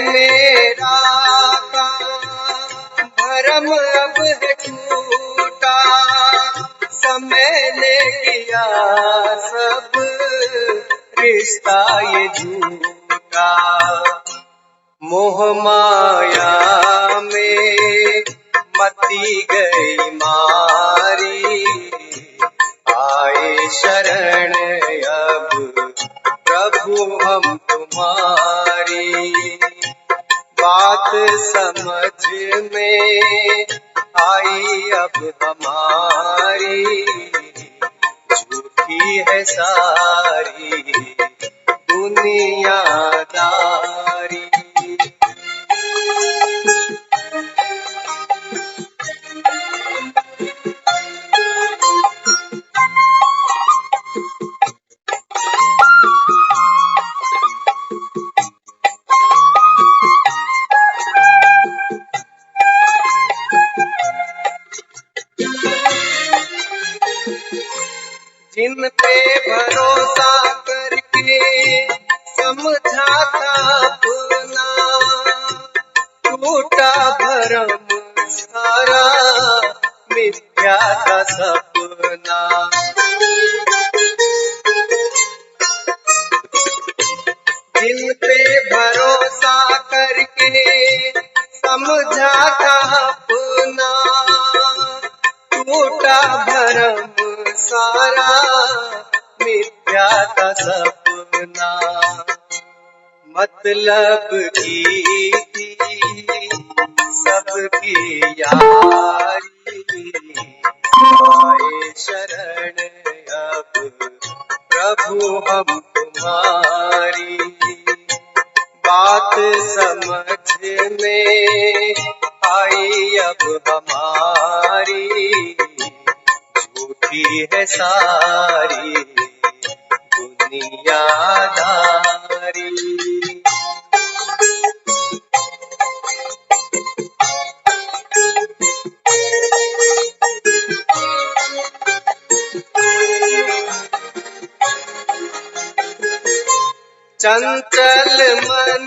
मेरा काम भरम अब है टूटा, समय ने किया सब रिश्ता ये झूठा। मोह माया में मती गई मारी, आए शरण अब प्रभु हम तुम्हारी। बात समझ में आई अब हमारी, झूठी है सारी दुनियादारी। जिन पे भरोसा करके समझा था अपना, टूटा भरम सारा मिथ्या था सपना। जिन पे भरोसा करके समझा था अपना, टूटा भरम सारा मिथ्या का सपना। मतलब की थी सबकी यारी, आए शरण अब प्रभु हम तुम्हारी। बात समझ में आई अब हमारी, झूठी है सारी दुनियादारी। चंचल मन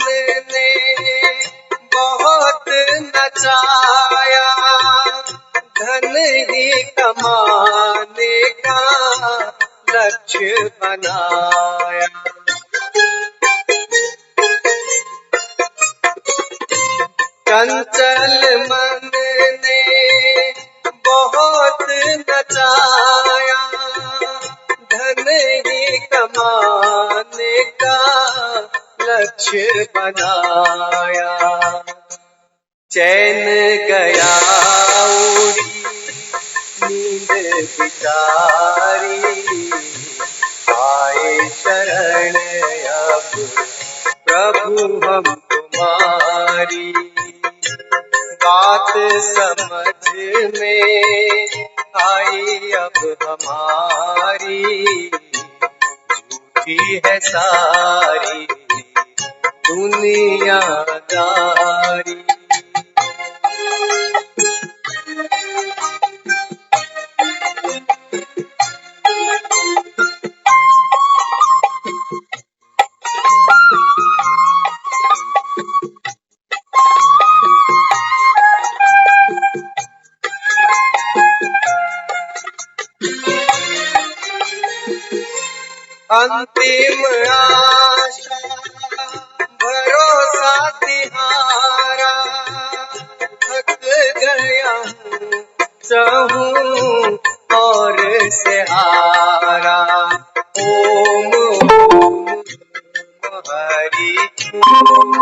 ने बहुत नचाया, धन ही कमाने का लक्ष्य बनाया। चंचल मन ने बहुत नचाया, धन ही कमाने का लक्ष्य बनाया। चैन गया उड़ी नींद बिचारी, आए शरण अब प्रभु हम तुम्हारी। बात समझ में आई अब हमारी, झूठी है सारी दुनियादारी। अंतिम आशा भरोसा तिहारा, थक गया हूँ चाहूं और से हारा। ओम ओम हरि ओम।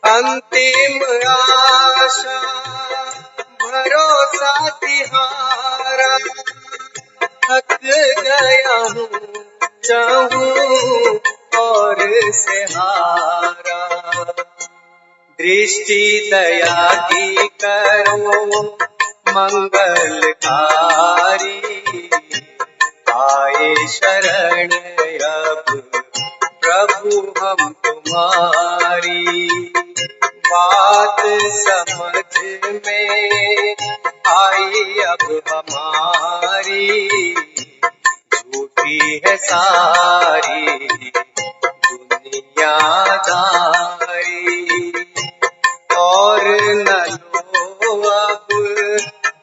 अंतिम आशा भरोसा तिहारा, थक गया हूँ चाहूं और से हारा। दृष्टि दया की करो मंगलकारी, आए शरण अब प्रभु हम तुम्हारी। बात समझ में आई अब हमारी, झूठी है सारी दुनियादारी। और न लो अब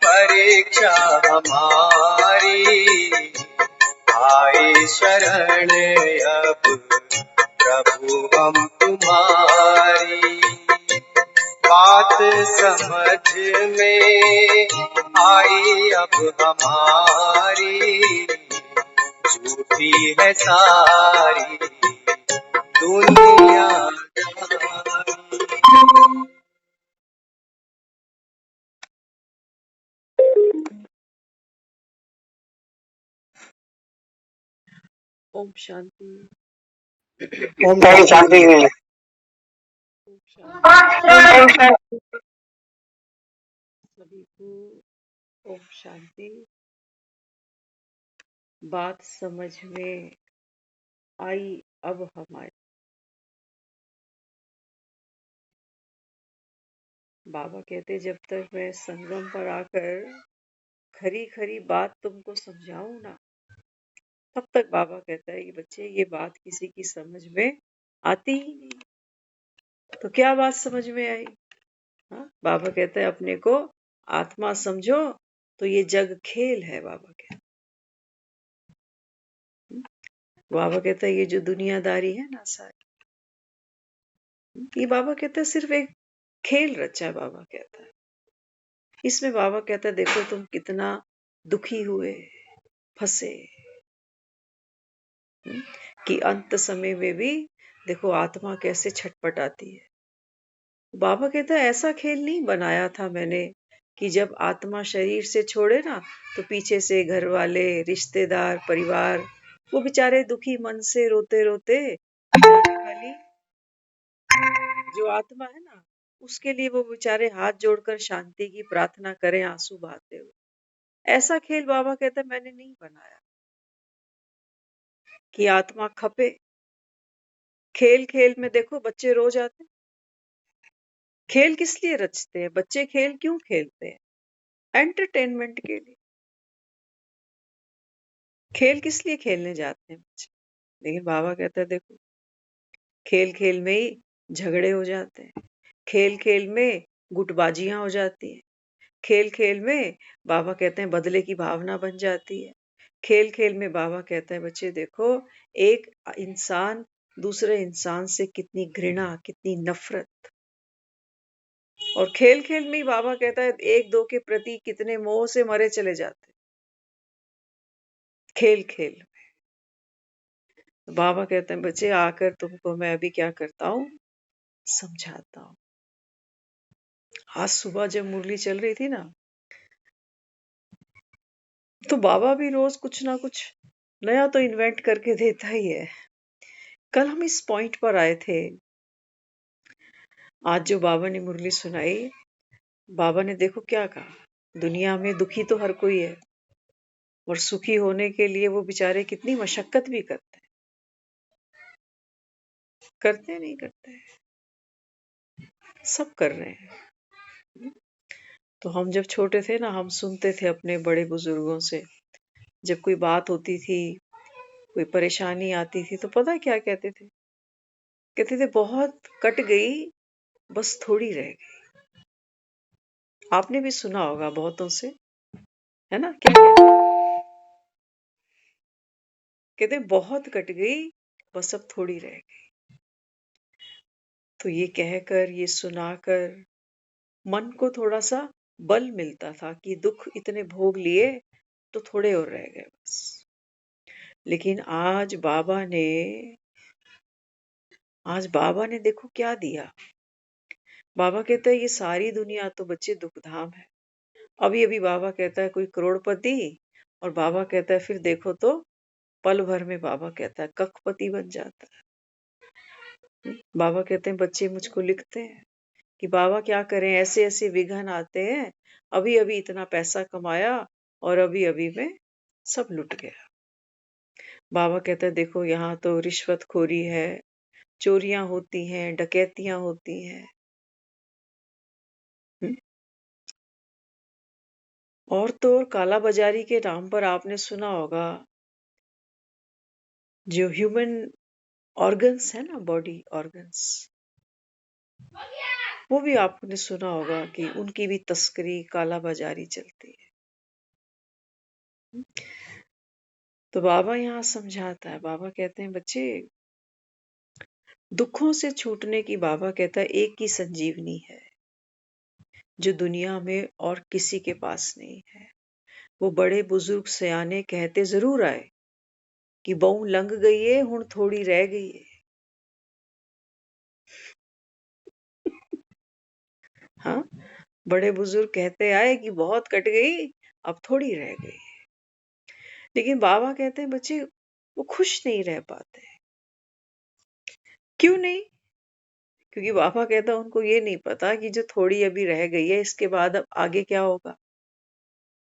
परीक्षा हमारी, आए शरण अब प्रभु हम तुम्हारी। बात समझ में आई अब हमारी, झूठी है सारी दुनिया। ओम शांति। ओम शांति। ओम शांति सभी को। ओम शांति। बात समझ में आई अब हमारे। बाबा कहते जब तक मैं संगम पर आकर खरी खरी बात तुमको समझाऊं ना, तब तक बाबा कहता है कि बच्चे ये बात किसी की समझ में आती ही नहीं। तो क्या बात समझ में आई? हाँ, बाबा कहता है अपने को आत्मा समझो तो ये जग खेल है। बाबा कहता है ये जो दुनियादारी है ना सारी, ये बाबा कहता है सिर्फ एक खेल रचा है। बाबा कहता है इसमें, बाबा कहता है देखो तुम कितना दुखी हुए, फंसे, कि अंत समय में भी देखो आत्मा कैसे छटपटाती है। बाबा कहता है ऐसा खेल नहीं बनाया था मैंने कि जब आत्मा शरीर से छोड़े ना तो पीछे से घर वाले, रिश्तेदार, परिवार वो बेचारे दुखी मन से रोते रोते जाने वाली जो आत्मा है ना, उसके लिए वो बेचारे हाथ जोड़कर शांति की प्रार्थना करें आंसू बहाते हुए। ऐसा खेल बाबा कहता है मैंने नहीं बनाया कि आत्मा खपे। खेल खेल में देखो बच्चे रो जाते हैं। खेल किस लिए रचते हैं बच्चे? खेल क्यों खेलते हैं? एंटरटेनमेंट के लिए। खेल किस लिए खेलने जाते हैं बच्चे? लेकिन बाबा कहता है देखो खेल खेल में ही झगड़े हो जाते हैं, खेल खेल में गुटबाजियां हो जाती हैं, खेल खेल में बाबा कहते हैं बदले की भावना बन जाती है। खेल खेल में बाबा कहते हैं बच्चे देखो एक इंसान दूसरे इंसान से कितनी घृणा, कितनी नफरत, और खेल खेल में ही बाबा कहता है एक दो के प्रति कितने मोह से मरे चले जाते हैं। खेल खेल में बाबा कहते हैं बच्चे आकर तुमको मैं अभी क्या करता हूँ, समझाता हूँ। आज सुबह जब मुरली चल रही थी ना, तो बाबा भी रोज कुछ ना कुछ नया तो इन्वेंट करके देता ही है। कल हम इस पॉइंट पर आए थे। आज जो बाबा ने मुरली सुनाई, बाबा ने देखो क्या कहा, दुनिया में दुखी तो हर कोई है और सुखी होने के लिए वो बेचारे कितनी मशक्कत भी करते हैं। करते नहीं करते, सब कर रहे हैं। तो हम जब छोटे थे ना, हम सुनते थे अपने बड़े बुजुर्गों से, जब कोई बात होती थी, कोई परेशानी आती थी, तो पता है क्या कहते थे? कहते थे बहुत कट गई, बस थोड़ी रह गई। आपने भी सुना होगा बहुतों से, है ना? क्या कहते हैं? कहते बहुत कट गई, बस अब थोड़ी रह गई। तो ये कहकर, ये सुनाकर मन को थोड़ा सा बल मिलता था कि दुख इतने भोग लिए तो थोड़े और रह गए बस। लेकिन आज बाबा ने देखो क्या दिया। बाबा कहता है ये सारी दुनिया तो बच्चे दुखधाम है। अभी अभी बाबा कहता है कोई करोड़पति, और बाबा कहता है फिर देखो तो पल भर में बाबा कहता है कखपति बन जाता है। बाबा कहते हैं बच्चे मुझको लिखते हैं कि बाबा क्या करें, ऐसे ऐसे विघ्न आते हैं, अभी अभी इतना पैसा कमाया और अभी अभी में सब लुट गया। बाबा कहते हैं देखो यहाँ तो रिश्वतखोरी है, चोरियां होती हैं, डकैतियां होती हैं, और तो और काला बाजारी के नाम पर आपने सुना होगा, जो ह्यूमन ऑर्गन्स है ना, बॉडी ऑर्गन्स, वो भी आपने सुना होगा कि उनकी भी तस्करी, काला बाजारी चलती है। तो बाबा यहाँ समझाता है, बाबा कहते हैं बच्चे, दुखों से छूटने की बाबा कहता है एक ही संजीवनी है जो दुनिया में और किसी के पास नहीं है। वो बड़े बुजुर्ग सयाने कहते जरूर आए कि बहु लंघ गई है, हुण थोड़ी रह गई है। हाँ, बड़े बुजुर्ग कहते आए कि बहुत कट गई, अब थोड़ी रह गई। लेकिन बाबा कहते हैं बच्चे, वो खुश नहीं रह पाते। क्यों नहीं? क्योंकि बाबा कहता है उनको ये नहीं पता कि जो थोड़ी अभी रह गई है, इसके बाद अब आगे क्या होगा,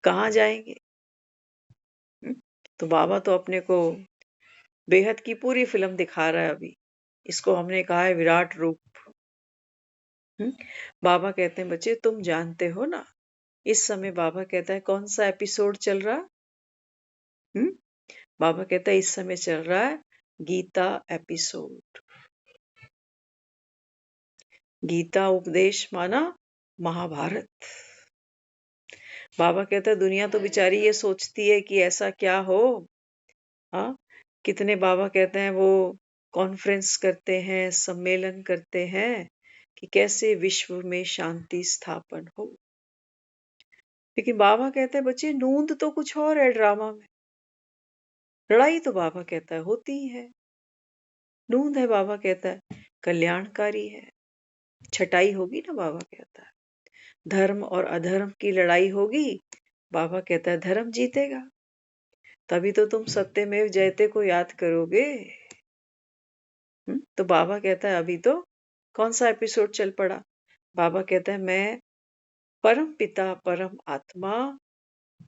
कहाँ जाएंगे। हम्म? तो बाबा तो अपने को बेहद की पूरी फिल्म दिखा रहा है अभी। इसको हमने कहा है विराट रूप। बाबा कहते हैं बच्चे, तुम जानते हो ना, इस समय बाबा कहता है कौन सा एपिसोड चल रहा। हम्म? बाबा कहता है इस समय चल रहा है गीता एपिसोड। गीता उपदेश माना महाभारत। बाबा कहता है दुनिया तो बेचारी ये सोचती है कि ऐसा क्या हो। हाँ, कितने बाबा कहते हैं वो कॉन्फ्रेंस करते हैं, सम्मेलन करते हैं कि कैसे विश्व में शांति स्थापन हो। लेकिन बाबा कहते हैं बच्चे, नूंद तो कुछ और है ड्रामा में। लड़ाई तो बाबा कहता है होती ही है। नूंद है, बाबा कहता है कल्याणकारी है। छटाई होगी ना, बाबा कहता है धर्म और अधर्म की लड़ाई होगी, बाबा कहता है धर्म जीतेगा। तभी तो तुम सत्यमेव जयते को याद करोगे। तो बाबा कहता है अभी तो कौन सा एपिसोड चल पड़ा। बाबा कहता है मैं परम पिता परम आत्मा,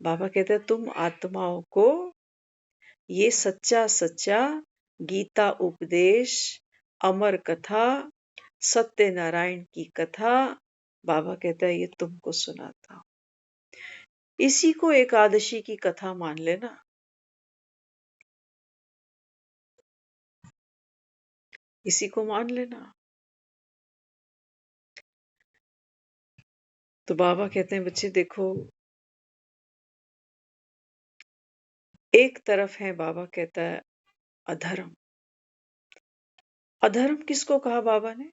बाबा कहता है तुम आत्माओं को ये सच्चा सच्चा गीता उपदेश, अमर कथा, सत्यनारायण की कथा, बाबा कहता है ये तुमको सुनाता हूं। इसी को एकादशी की कथा मान लेना। इसी को मान लेना। तो बाबा कहते हैं बच्चे देखो, एक तरफ है, बाबा कहता है अधर्म। अधर्म किसको कहा बाबा ने?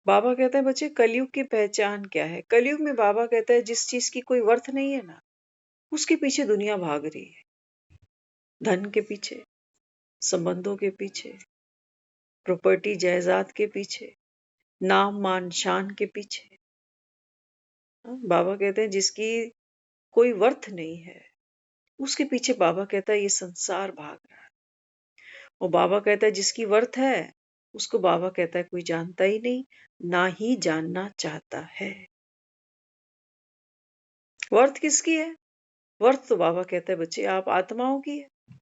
बाबा कहता है बच्चे कलयुग की पहचान क्या है। कलयुग में बाबा कहता है जिस चीज की कोई वर्थ नहीं है ना, उसके पीछे दुनिया भाग रही है। धन के पीछे, संबंधों के पीछे, प्रॉपर्टी जायदाद के पीछे, नाम मान शान के पीछे। बाबा कहते हैं जिसकी कोई वर्थ नहीं है, उसके पीछे बाबा कहता है ये संसार भाग रहा है। और बाबा कहता है जिसकी वर्थ है, उसको बाबा कहता है कोई जानता ही नहीं, ना ही जानना चाहता है। वर्थ किसकी है? वर्थ तो बाबा कहता है बच्चे आप आत्माओं की है।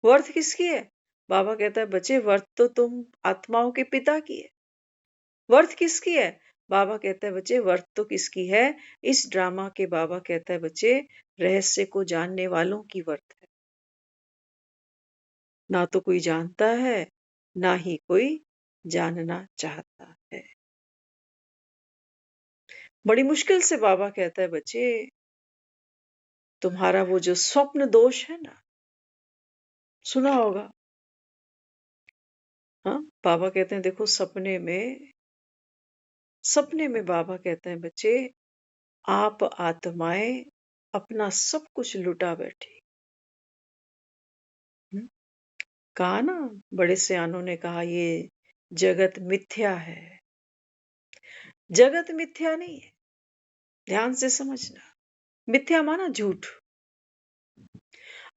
वर्थ किसकी है? बाबा कहता है बच्चे वर्थ तो तुम आत्माओं के पिता की है। वर्थ किसकी है? बाबा कहता है बच्चे वर्थ तो किसकी है? इस ड्रामा के बाबा कहता है बच्चे रहस्य को जानने वालों की वर्थ है। ना तो कोई जानता है, ना ही कोई जानना चाहता है। बड़ी मुश्किल से बाबा कहता है बच्चे तुम्हारा वो जो स्वप्न दोष है ना, सुना होगा। हाँ, बाबा कहते हैं देखो सपने में बाबा कहते हैं बच्चे आप आत्माएं अपना सब कुछ लुटा बैठी। हम्म, कहा ना, बड़े सयानों ने कहा ये जगत मिथ्या है। जगत मिथ्या नहीं है, ध्यान से समझना। मिथ्या माना झूठ।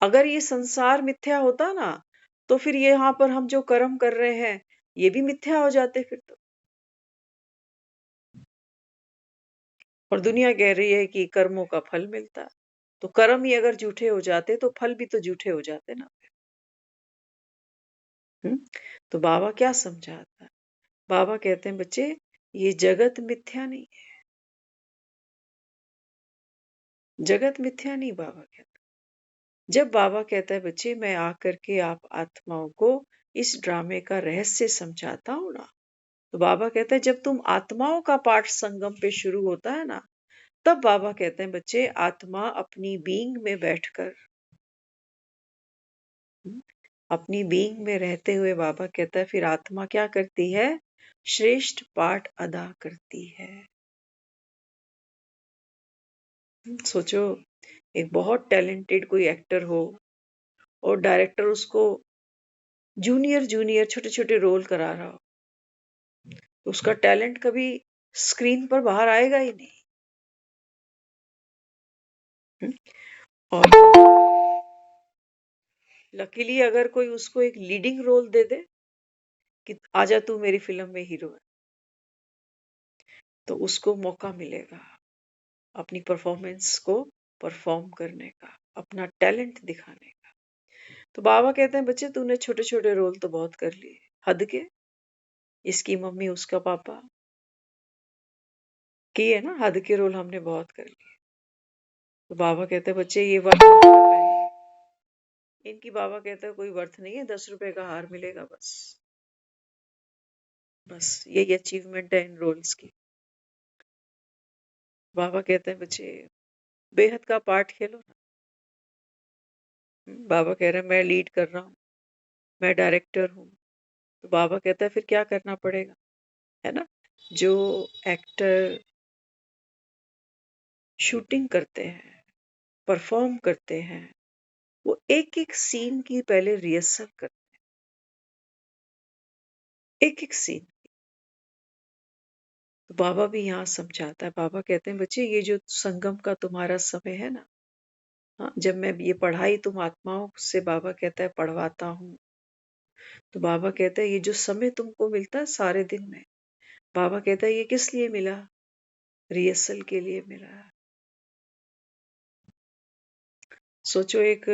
अगर ये संसार मिथ्या होता ना, तो फिर ये यहाँ पर हम जो कर्म कर रहे हैं ये भी मिथ्या हो जाते फिर तो। और दुनिया कह रही है कि कर्मों का फल मिलता है, तो कर्म ही अगर झूठे हो जाते तो फल भी तो झूठे हो जाते ना। हम्म? तो बाबा क्या समझाता है? बाबा कहते हैं बच्चे ये जगत मिथ्या नहीं है। जगत मिथ्या नहीं बाबा कहता। जब बाबा कहता है बच्चे मैं आकर के आप आत्माओं को इस ड्रामे का रहस्य समझाता हूं ना, तो बाबा कहता है जब तुम आत्माओं का पाठ संगम पे शुरू होता है ना, तब बाबा कहते हैं बच्चे आत्मा अपनी बीइंग में बैठकर, अपनी बीइंग में रहते हुए बाबा कहता है फिर आत्मा क्या करती है, श्रेष्ठ पाठ अदा करती है। सोचो एक बहुत टैलेंटेड कोई एक्टर हो और डायरेक्टर उसको जूनियर जूनियर छोटे छोटे रोल करा रहा हो, तो उसका टैलेंट कभी स्क्रीन पर बाहर आएगा ही नहीं। और लकीली अगर कोई उसको एक लीडिंग रोल दे दे कि आजा तू मेरी फिल्म में हीरो है, तो उसको मौका मिलेगा अपनी परफॉर्मेंस को परफॉर्म करने का, अपना टैलेंट दिखाने का। तो बाबा कहते हैं बच्चे तूने छोटे छोटे रोल तो बहुत कर लिए, हद के, इसकी मम्मी उसका पापा, किए ना, हद के रोल हमने बहुत कर लिए। तो बाबा कहते हैं बच्चे ये वर्थ नहीं, इनकी बाबा कहता है कोई वर्थ नहीं है, 10 रुपए का हार मिलेगा बस, बस यही अचीवमेंट है इन रोल्स की। बाबा कहते हैं बच्चे बेहद का पार्ट खेलो ना। बाबा कह रहे हैं मैं लीड कर रहा हूँ, मैं डायरेक्टर हूँ। तो बाबा कहता है फिर क्या करना पड़ेगा, है ना। जो एक्टर शूटिंग करते हैं, परफॉर्म करते हैं, वो एक एक सीन की पहले रिहर्सल करते हैं, एक एक सीन। तो बाबा भी यहाँ समझाता है, बाबा कहते हैं बच्चे ये जो संगम का तुम्हारा समय है ना, हाँ, जब मैं ये पढ़ाई तुम आत्माओं से बाबा कहता है पढ़वाता हूँ, तो बाबा कहता है ये जो समय तुमको मिलता है सारे दिन में, बाबा कहता है ये किस लिए मिला, रिहर्सल के लिए मिला। सोचो एक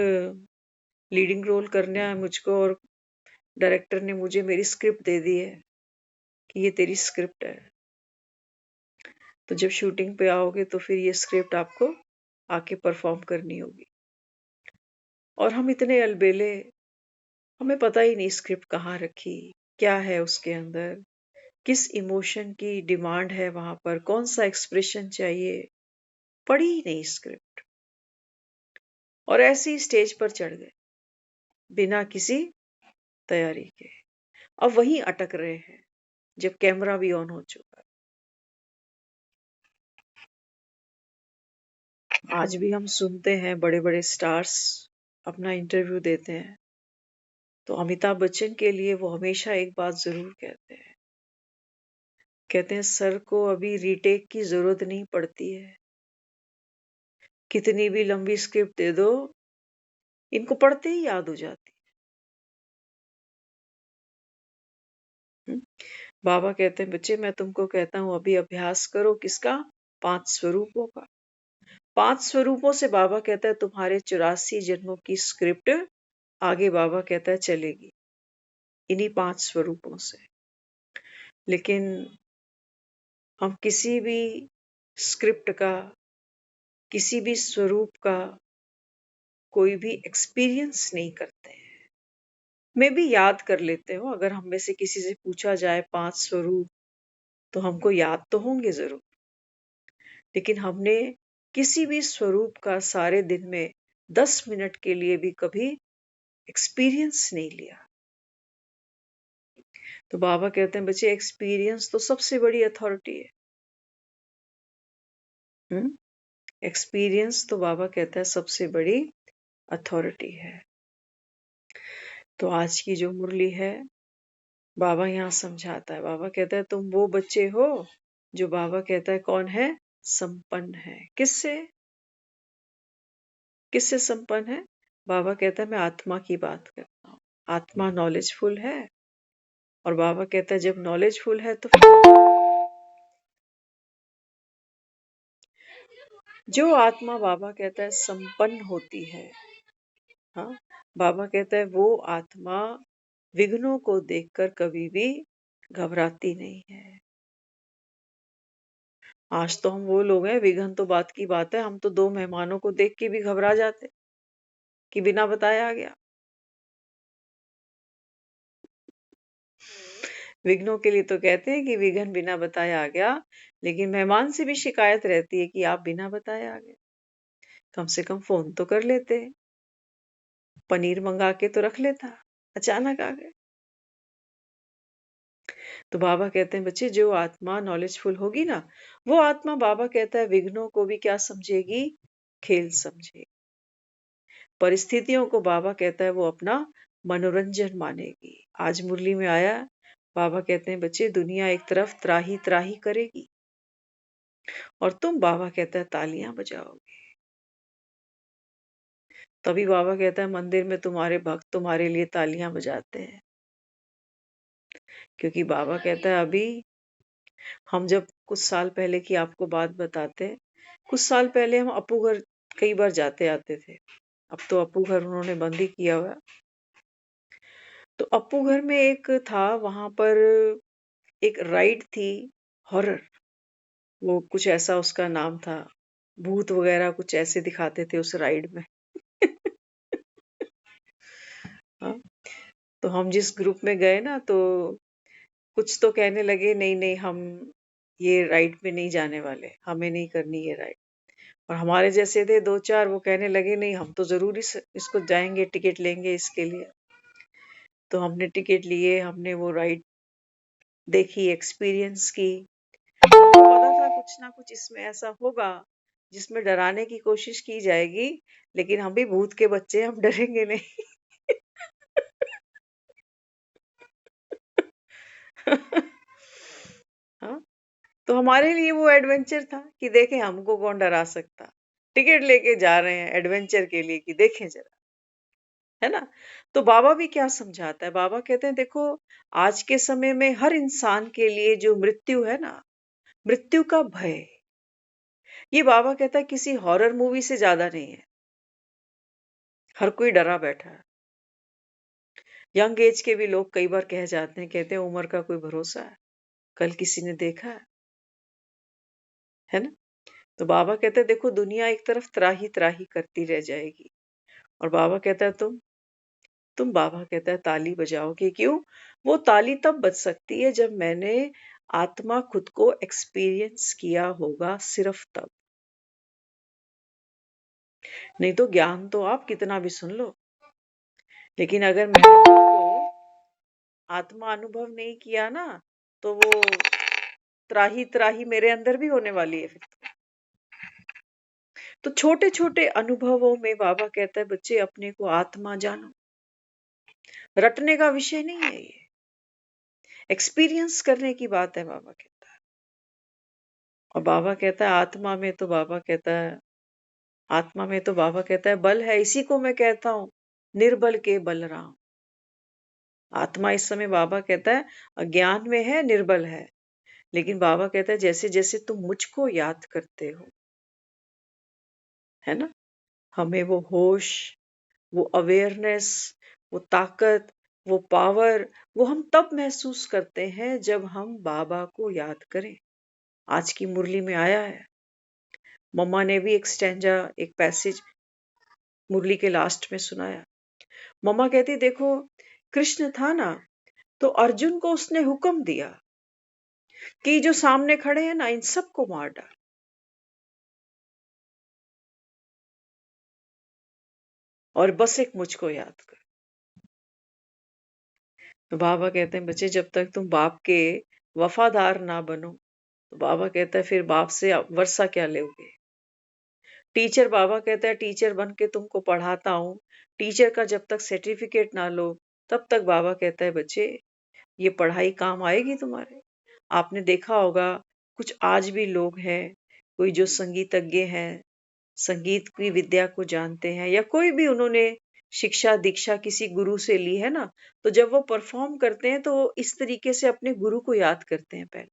लीडिंग रोल करना है मुझको और डायरेक्टर ने मुझे मेरी स्क्रिप्ट दे दी है कि ये तेरी स्क्रिप्ट है, तो जब शूटिंग पे आओगे तो फिर ये स्क्रिप्ट आपको आके परफॉर्म करनी होगी। और हम इतने अलबेले, हमें पता ही नहीं स्क्रिप्ट कहाँ रखी, क्या है उसके अंदर, किस इमोशन की डिमांड है वहां पर, कौन सा एक्सप्रेशन चाहिए, पढ़ी ही नहीं स्क्रिप्ट, और ऐसे ही स्टेज पर चढ़ गए बिना किसी तैयारी के। अब वहीं अटक रहे हैं जब कैमरा भी ऑन हो चुका है। आज भी हम सुनते हैं बड़े बड़े स्टार्स अपना इंटरव्यू देते हैं, तो अमिताभ बच्चन के लिए वो हमेशा एक बात जरूर कहते हैं, कहते हैं सर को अभी रीटेक की जरूरत नहीं पड़ती है, कितनी भी लंबी स्क्रिप्ट दे दो इनको पढ़ते ही याद हो जाती है। बाबा कहते हैं बच्चे मैं तुमको कहता हूं अभी अभ्यास करो किसका, 5 स्वरूपों का। 5 स्वरूपों से बाबा कहता है तुम्हारे 84 जन्मों की स्क्रिप्ट आगे बाबा कहता है चलेगी इन्हीं 5 स्वरूपों से। लेकिन हम किसी भी स्क्रिप्ट का, किसी भी स्वरूप का कोई भी एक्सपीरियंस नहीं करते हैं। मैं भी याद कर लेते हो, अगर हम में से किसी से पूछा जाए 5 स्वरूप, तो हमको याद तो होंगे जरूर, लेकिन हमने किसी भी स्वरूप का सारे दिन में 10 मिनट के लिए भी कभी एक्सपीरियंस नहीं लिया। तो बाबा कहते हैं बच्चे एक्सपीरियंस तो सबसे बड़ी अथॉरिटी है। एक्सपीरियंस तो बाबा कहता है सबसे बड़ी अथॉरिटी है। तो आज की जो मुरली है, बाबा यहाँ समझाता है, बाबा कहता है तुम वो बच्चे हो जो बाबा कहता है कौन है, संपन्न है। किससे, किससे संपन्न है, बाबा कहता है मैं आत्मा की बात करता हूँ। आत्मा नॉलेजफुल है, और बाबा कहता है जब नॉलेजफुल है तो जो आत्मा बाबा कहता है संपन्न होती है, हाँ, बाबा कहता है वो आत्मा विघ्नों को देखकर कभी भी घबराती नहीं है। आज तो हम वो लोग हैं, विघन तो बात की बात है, हम तो 2 मेहमानों को देख के भी घबरा जाते कि बिना बताए आ गया। विघ्नों के लिए तो कहते हैं कि विघन बिना बताए आ गया, लेकिन मेहमान से भी शिकायत रहती है कि आप बिना बताए आ गए। कम से कम फ़ोन तो कर लेते, पनीर मंगा के तो रख लेता, अचानक आ गए। तो बाबा कहते हैं बच्चे जो आत्मा नॉलेजफुल होगी ना, वो आत्मा बाबा कहता है विघ्नों को भी क्या समझेगी? खेल समझेगी। परिस्थितियों को बाबा कहता है वो अपना मनोरंजन मानेगी। आज मुरली में आया, बाबा कहते हैं बच्चे दुनिया एक तरफ त्राही त्राही करेगी और तुम बाबा कहता है तालियां बजाओगे। तभी बाबा कहता है मंदिर में तुम्हारे भक्त तुम्हारे लिए तालियां बजाते हैं, क्योंकि बाबा कहता है अभी हम जब कुछ साल पहले की आपको बात बताते हैं, कुछ साल पहले हम अपू घर कई बार जाते आते थे। अब तो अपू घर उन्होंने बंद ही किया हुआ है। तो अपू घर में एक था, वहां पर एक राइड थी, हॉरर। वो कुछ ऐसा उसका नाम था, भूत वगैरह कुछ ऐसे दिखाते थे उस राइड में। हाँ, तो हम जिस ग्रुप में गए ना, तो कुछ तो कहने लगे नहीं नहीं हम ये राइड में नहीं जाने वाले, हमें नहीं करनी ये राइड। और हमारे जैसे थे 2-4, वो कहने लगे नहीं हम तो जरूर इसको जाएंगे, टिकट लेंगे इसके लिए। तो हमने टिकट लिए, हमने वो राइड देखी, एक्सपीरियंस की। हमको पता था कुछ ना कुछ इसमें ऐसा होगा जिसमें डराने की कोशिश की जाएगी, लेकिन हम भी भूत के बच्चे हैं, हम डरेंगे नहीं। हाँ, तो हमारे लिए वो एडवेंचर था कि देखें हमको कौन डरा सकता। टिकट लेके जा रहे हैं एडवेंचर के लिए कि देखें जरा, है ना। तो बाबा भी क्या समझाता है, बाबा कहते हैं देखो आज के समय में हर इंसान के लिए जो मृत्यु है ना, मृत्यु का भय, ये बाबा कहता है किसी हॉरर मूवी से ज्यादा नहीं है। हर कोई डरा बैठा है। यंग एज के भी लोग कई बार कह जाते हैं, कहते हैं उम्र का कोई भरोसा है, कल किसी ने देखा है ना। तो बाबा कहते हैं देखो दुनिया एक तरफ त्राही त्राही करती रह जाएगी, और बाबा कहता है तुम बाबा कहता है ताली बजाओगे। क्यों? वो ताली तब बज सकती है जब मैंने आत्मा खुद को एक्सपीरियंस किया होगा, सिर्फ तब। नहीं तो ज्ञान तो आप कितना भी सुन लो, लेकिन अगर मैंने खुद को आत्मा अनुभव नहीं किया ना, तो वो त्राही त्राही मेरे अंदर भी होने वाली है फिर। तो छोटे छोटे अनुभवों में बाबा कहता है बच्चे अपने को आत्मा जानो। रटने का विषय नहीं है ये, एक्सपीरियंस करने की बात है, बाबा कहता है। और बाबा कहता है आत्मा में तो बाबा कहता है, आत्मा में तो बाबा कहता है बल है, इसी को मैं कहता हूं निर्बल के बलराम। आत्मा इस समय बाबा कहता है अज्ञान में है, निर्बल है, लेकिन बाबा कहता है जैसे जैसे तुम मुझको याद करते हो, है ना, हमें वो होश, वो अवेयरनेस, वो ताकत, वो पावर, वो हम तब महसूस करते हैं जब हम बाबा को याद करें। आज की मुरली में आया है, मम्मा ने भी एक स्टैंजा, एक पैसेज मुरली के लास्ट में सुनाया। मम्मा कहती देखो कृष्ण था ना, तो अर्जुन को उसने हुक्म दिया कि जो सामने खड़े हैं ना इन सबको मार डाल, और बस एक मुझको याद कर। तो बाबा कहते हैं बच्चे जब तक तुम बाप के वफादार ना बनो, तो बाबा कहता है फिर बाप से वर्षा क्या लोगे। टीचर, बाबा कहता है टीचर बन के तुमको पढ़ाता हूँ, टीचर का जब तक सर्टिफिकेट ना लो, तब तक बाबा कहता है बच्चे ये पढ़ाई काम आएगी तुम्हारे। आपने देखा होगा कुछ आज भी लोग हैं, कोई जो संगीतज्ञ हैं, संगीत की विद्या को जानते हैं, या कोई भी उन्होंने शिक्षा दीक्षा किसी गुरु से ली है ना, तो जब वो परफॉर्म करते हैं तो वो इस तरीके से अपने गुरु को याद करते हैं पहले,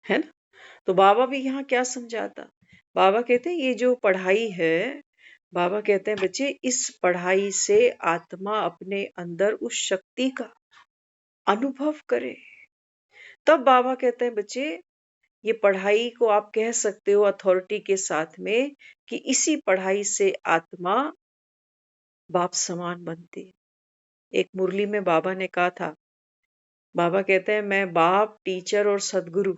है ना। तो बाबा भी यहाँ क्या समझाता, बाबा कहते हैं ये जो पढ़ाई है, बाबा कहते हैं बच्चे इस पढ़ाई से आत्मा अपने अंदर उस शक्ति का अनुभव करे तब बाबा कहते हैं बच्चे, ये पढ़ाई को आप कह सकते हो अथॉरिटी के साथ में कि इसी पढ़ाई से आत्मा बाप समान बनती है। एक मुरली में बाबा ने कहा था, बाबा कहते हैं मैं बाप, टीचर और सदगुरु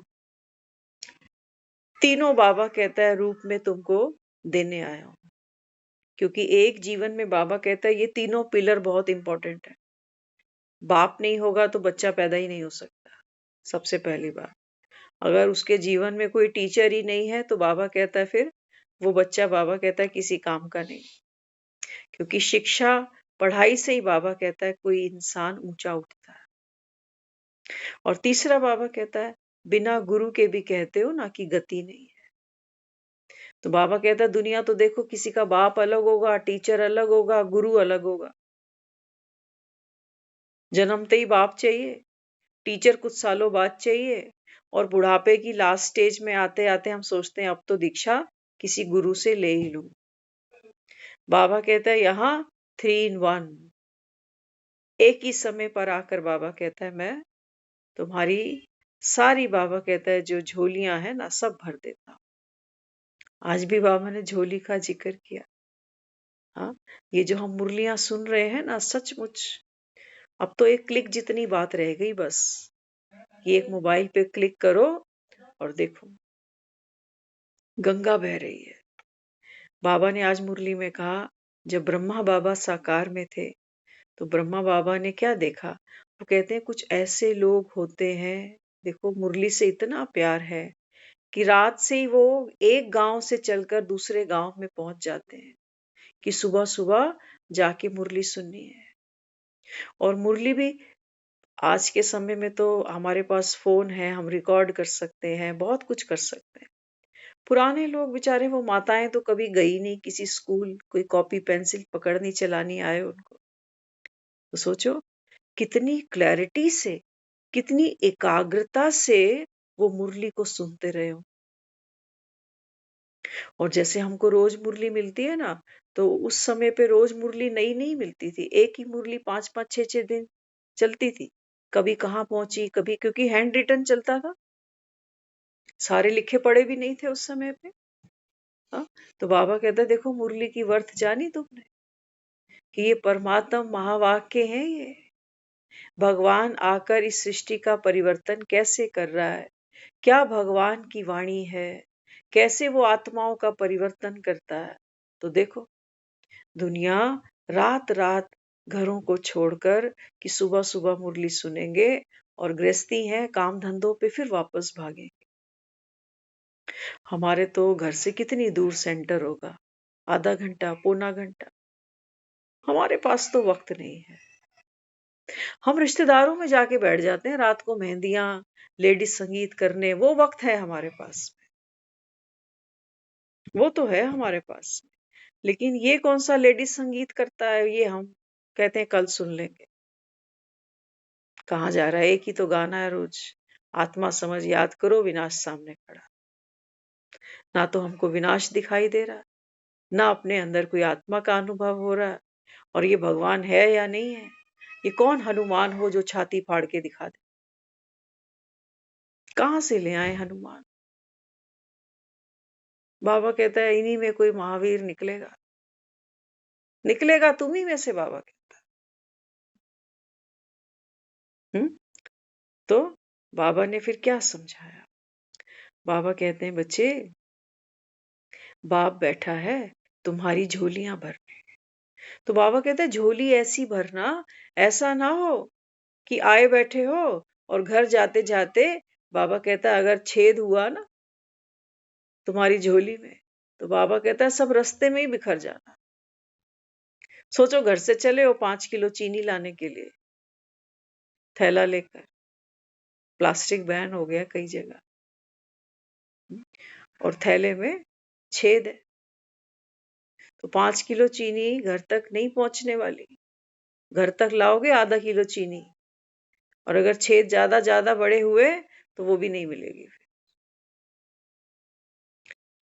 तीनों बाबा कहता है रूप में तुमको देने आया हूं। क्योंकि एक जीवन में बाबा कहता है ये तीनों पिलर बहुत इंपॉर्टेंट है। बाप नहीं होगा तो बच्चा पैदा ही नहीं हो सकता, सबसे पहली बात। अगर उसके जीवन में कोई टीचर ही नहीं है तो बाबा कहता है फिर वो बच्चा, बाबा कहता है किसी काम का नहीं। क्योंकि शिक्षा, पढ़ाई से ही बाबा कहता है कोई इंसान ऊंचा उठता है। और तीसरा बाबा कहता है बिना गुरु के भी कहते हो ना कि गति नहीं है। तो बाबा कहता है दुनिया तो देखो, किसी का बाप अलग होगा, टीचर अलग होगा, गुरु अलग होगा। जन्मते ही बाप चाहिए, टीचर कुछ सालों बाद चाहिए, और बुढ़ापे की लास्ट स्टेज में आते आते हम सोचते हैं अब तो दीक्षा किसी गुरु से ले ही लूं। बाबा कहता है यहाँ 3 in 1, एक ही समय पर आकर बाबा कहता है मैं तुम्हारी सारी, बाबा कहता है जो झोलियां है ना सब भर देता हूं। आज भी बाबा ने झोली का जिक्र किया। हाँ, ये जो हम मुरलियां सुन रहे हैं ना, सचमुच अब तो एक क्लिक जितनी बात रह गई बस। ये एक मोबाइल पे क्लिक करो और देखो गंगा बह रही है। बाबा ने आज मुरली में कहा जब ब्रह्मा बाबा साकार में थे तो ब्रह्मा बाबा ने क्या देखा। वो कहते हैं कुछ ऐसे लोग होते हैं, देखो मुरली से इतना प्यार है कि रात से ही वो एक गांव से चलकर दूसरे गांव में पहुंच जाते हैं कि सुबह सुबह जाके मुरली सुननी है। और मुरली भी आज के समय में तो हमारे पास फोन है, हम रिकॉर्ड कर सकते हैं, बहुत कुछ कर सकते हैं। पुराने लोग बेचारे, वो माताएं तो कभी गई नहीं किसी स्कूल, कोई कॉपी पेंसिल पकड़नी चलानी आए उनको। तो सोचो कितनी क्लैरिटी से, कितनी एकाग्रता से वो मुरली को सुनते रहे हो। और जैसे हमको रोज मुरली मिलती है ना, तो उस समय पे रोज मुरली नई नहीं मिलती थी। एक ही मुरली 5-5 6-6 दिन चलती थी। कभी कहाँ पहुंची, कभी, क्योंकि हैंड रिटन चलता था, सारे लिखे पढ़े भी नहीं थे उस समय पे। हाँ, तो बाबा कहता देखो मुरली की वर्थ जानी तुमने कि ये परमात्मा महावाक्य है। ये भगवान आकर इस सृष्टि का परिवर्तन कैसे कर रहा है, क्या भगवान की वाणी है, कैसे वो आत्माओं का परिवर्तन करता है। तो देखो दुनिया रात रात घरों को छोड़कर कि सुबह सुबह मुरली सुनेंगे और गृहस्थी है, काम धंधों पे फिर वापस भागेंगे। हमारे तो घर से कितनी दूर सेंटर होगा, आधा घंटा, पौना घंटा। हमारे पास तो वक्त नहीं है। हम रिश्तेदारों में जाके बैठ जाते हैं रात को मेहंदियां, लेडीज संगीत करने, वो वक्त है हमारे पास, वो तो है हमारे पास। लेकिन ये कौन सा लेडीज संगीत करता है, ये हम कहते हैं कल सुन लेंगे। कहाँ जा रहा है, एक ही तो गाना है रोज, आत्मा समझ याद करो विनाश सामने खड़ा। ना तो हमको विनाश दिखाई दे रहा, ना अपने अंदर कोई आत्मा का अनुभव हो रहा। और ये भगवान है या नहीं है, ये कौन हनुमान हो जो छाती फाड़ के दिखा दे। कहाँ से ले आए हनुमान। बाबा कहता है इन्हीं में कोई महावीर निकलेगा, निकलेगा तुम्ही में से, बाबा कहता है। तो बाबा ने फिर क्या समझाया। बाबा कहते हैं बच्चे, बाप बैठा है तुम्हारी झोलियां भरने। तो बाबा कहते हैं झोली ऐसी भरना, ऐसा ना हो कि आए बैठे हो और घर जाते जाते बाबा कहता है अगर छेद हुआ ना तुम्हारी झोली में, तो बाबा कहता है सब रास्ते में ही बिखर जाना। सोचो घर से चले हो 5 किलो चीनी लाने के लिए, थैला लेकर, प्लास्टिक बैन हो गया कई जगह, और थैले में छेद है, तो 5 किलो चीनी घर तक नहीं पहुंचने वाली। घर तक लाओगे आधा किलो चीनी, और अगर छेद ज्यादा ज्यादा बड़े हुए तो वो भी नहीं मिलेगी।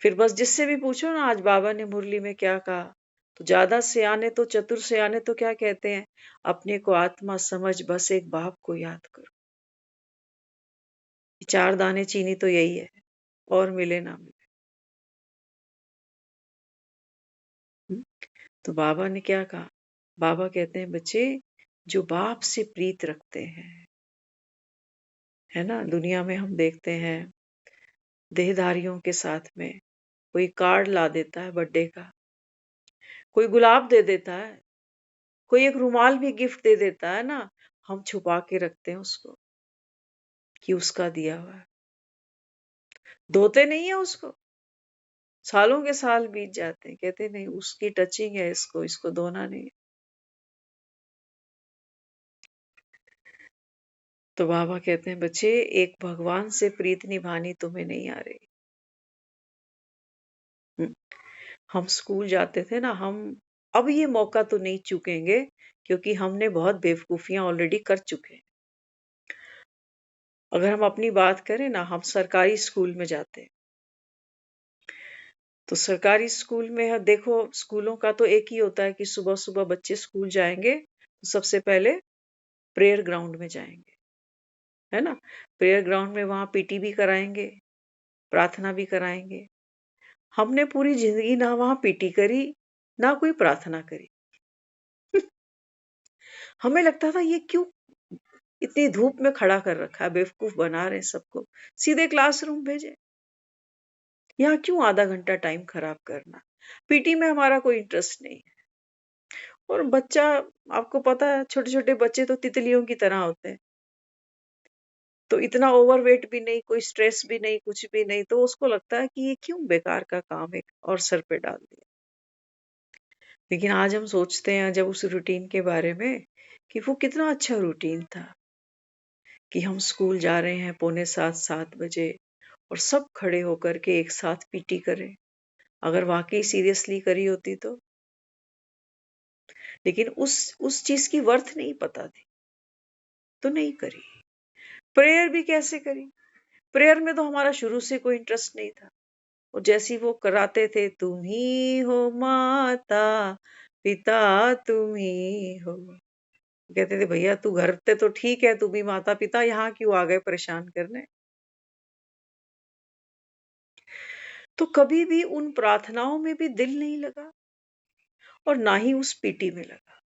फिर बस जिससे भी पूछो ना आज बाबा ने मुरली में क्या कहा, तो ज्यादा सियाने तो, चतुर सियाने तो क्या कहते हैं, अपने को आत्मा समझ बस एक बाप को याद करो। 4 दाने चीनी तो यही है, और मिले ना मिले। तो बाबा ने क्या कहा? बाबा कहते हैं बच्चे, जो बाप से प्रीत रखते हैं, है ना, दुनिया में हम देखते हैं देहधारियों के साथ में कोई कार्ड ला देता है बर्थडे का, कोई गुलाब दे देता है, कोई एक रुमाल भी गिफ्ट दे देता है ना, हम छुपा के रखते हैं उसको कि उसका दिया हुआ है, धोते नहीं है उसको। सालों के साल बीत जाते हैं, कहते नहीं उसकी टचिंग है, इसको इसको धोना नहीं है। तो बाबा कहते हैं बच्चे, एक भगवान से प्रीत निभानी तुम्हें नहीं आ रही। हम्म, हम स्कूल जाते थे ना, हम अब ये मौका तो नहीं चूकेंगे, क्योंकि हमने बहुत बेवकूफियां ऑलरेडी कर चुके हैं। अगर हम अपनी बात करें ना, हम सरकारी स्कूल में जाते हैं, तो सरकारी स्कूल में देखो, स्कूलों का तो एक ही होता है कि सुबह सुबह बच्चे स्कूल जाएंगे तो सबसे पहले प्रेयर ग्राउंड में जाएंगे, है ना। प्रेयर ग्राउंड में वहां पीटी भी कराएंगे, प्रार्थना भी कराएंगे। हमने पूरी जिंदगी ना वहां पीटी करी, ना कोई प्रार्थना करी। हमें लगता था ये क्यों इतनी धूप में खड़ा कर रखा है, बेवकूफ बना रहे हैं सबको, सीधे क्लासरूम भेजे। यहाँ क्यों आधा घंटा टाइम खराब करना? पीटी में हमारा कोई इंटरेस्ट नहीं है। और बच्चा, आपको पता है छोटे छोटे बच्चे तो तितलियों की तरह होते हैं, तो इतना ओवरवेट भी नहीं, कोई स्ट्रेस भी नहीं, कुछ भी नहीं, तो उसको लगता है कि ये क्यों बेकार का काम है, और सर पे डाल दिया। लेकिन आज हम सोचते हैं जब उस रूटीन के बारे में, कि वो कितना अच्छा रूटीन था, कि हम स्कूल जा रहे हैं 6:45 7 बजे, और सब खड़े होकर के एक साथ पीटी करें। अगर वाकई सीरियसली करी होती तो। लेकिन उस चीज की वर्थ नहीं पता थी, तो नहीं करी। प्रेयर भी कैसे करी? प्रेयर में तो हमारा शुरू से कोई इंटरेस्ट नहीं था, और जैसी वो कराते थे, तुम ही हो माता पिता तुम ही हो, कहते थे भैया तू घर पे तो ठीक है, तू भी माता पिता, यहाँ क्यों आ गए परेशान करने? तो कभी भी उन प्रार्थनाओं में भी दिल नहीं लगा, और ना ही उस पीटी में लगा।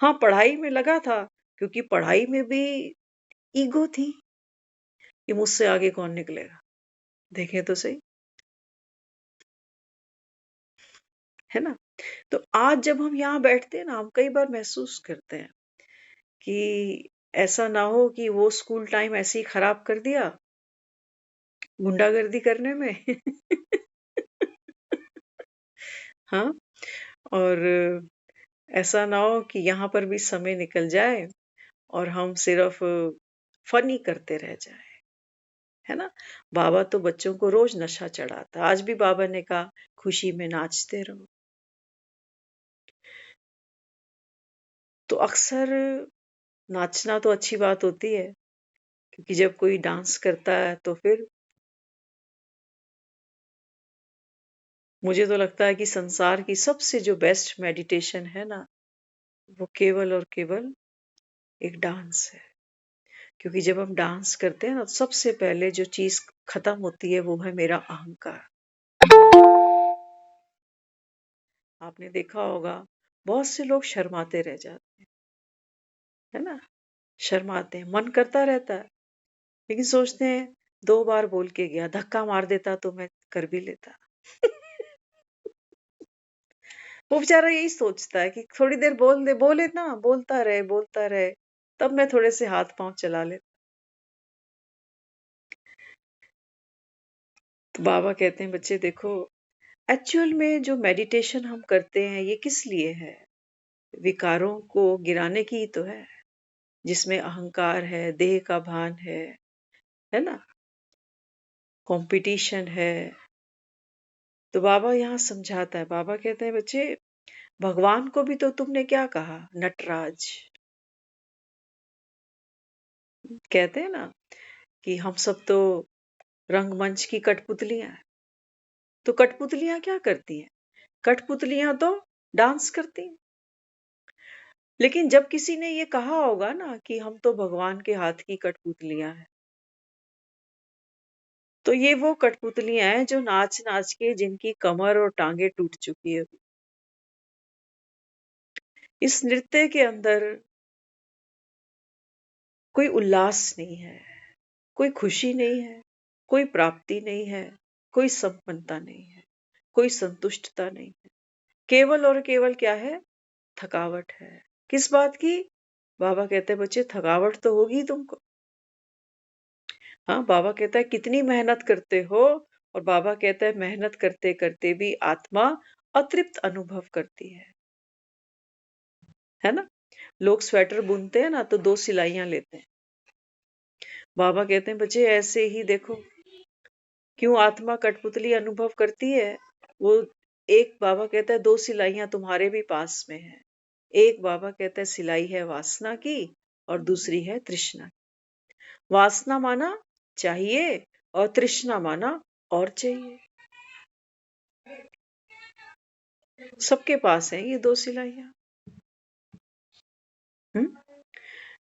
हाँ, पढ़ाई में लगा था, क्योंकि पढ़ाई में भी ईगो थी कि मुझसे आगे कौन निकलेगा, देखें तो सही, है ना। तो आज जब हम यहाँ बैठते हैं ना, हम कई बार महसूस करते हैं कि ऐसा ना हो कि वो स्कूल टाइम ऐसे ही खराब कर दिया गुंडागर्दी करने में। हाँ, और ऐसा ना हो कि यहाँ पर भी समय निकल जाए और हम सिर्फ फनी करते रह जाए, है ना। बाबा तो बच्चों को रोज नशा चढ़ाता, आज भी बाबा ने कहा खुशी में नाचते रहो। तो अक्सर नाचना तो अच्छी बात होती है, क्योंकि जब कोई डांस करता है तो फिर मुझे तो लगता है कि संसार की सबसे जो बेस्ट मेडिटेशन है ना, वो केवल और केवल एक डांस है। क्योंकि जब हम डांस करते हैं ना, तो सबसे पहले जो चीज खत्म होती है वो है मेरा अहंकार। आपने देखा होगा बहुत से लोग शर्माते रह जाते हैं, है ना, शर्माते हैं, मन करता रहता है, लेकिन सोचते हैं 2 बार बोल के गया, धक्का मार देता तो मैं कर भी लेता। वो बेचारा यही सोचता है कि थोड़ी देर बोल दे, बोले ना, बोलता रहे, तब मैं थोड़े से हाथ पांव चला ले। तो बाबा कहते हैं बच्चे देखो, एक्चुअल में जो मेडिटेशन हम करते हैं ये किस लिए है? विकारों को गिराने की ही तो है, जिसमें अहंकार है, देह का भान है ना, कंपटीशन है। तो बाबा यहाँ समझाता है, बाबा कहते हैं बच्चे, भगवान को भी तो तुमने क्या कहा, नटराज। कहते हैं ना कि हम सब तो रंगमंच की कठपुतलियां हैं। तो कठपुतलियां क्या करती हैं? कठपुतलियां तो डांस करती हैं। लेकिन जब किसी ने ये कहा होगा ना कि हम तो भगवान के हाथ की कठपुतलियां हैं, तो ये वो कठपुतलियां हैं जो नाच नाच के जिनकी कमर और टांगे टूट चुकी है। इस नृत्य के अंदर कोई उल्लास नहीं है, कोई खुशी नहीं है, कोई प्राप्ति नहीं है, कोई संपन्नता नहीं है, कोई संतुष्टता नहीं है। केवल और केवल क्या है? थकावट है। किस बात की? बाबा कहते हैं बच्चे थकावट तो होगी तुमको। हाँ, बाबा कहता है कितनी मेहनत करते हो, और बाबा कहता है मेहनत करते करते भी आत्मा अतृप्त अनुभव करती है ना? लोग स्वेटर बुनते हैं ना तो 2 सिलाइयां लेते हैं। बाबा कहते हैं बच्चे ऐसे ही देखो, क्यों आत्मा कठपुतली अनुभव करती है? वो एक बाबा कहता है 2 सिलाइयां तुम्हारे भी पास में है। एक बाबा कहता है सिलाई है वासना की, और दूसरी है तृष्णा। वासना माना चाहिए, और तृष्णा माना और चाहिए। सबके पास है ये 2 सिलाइयां।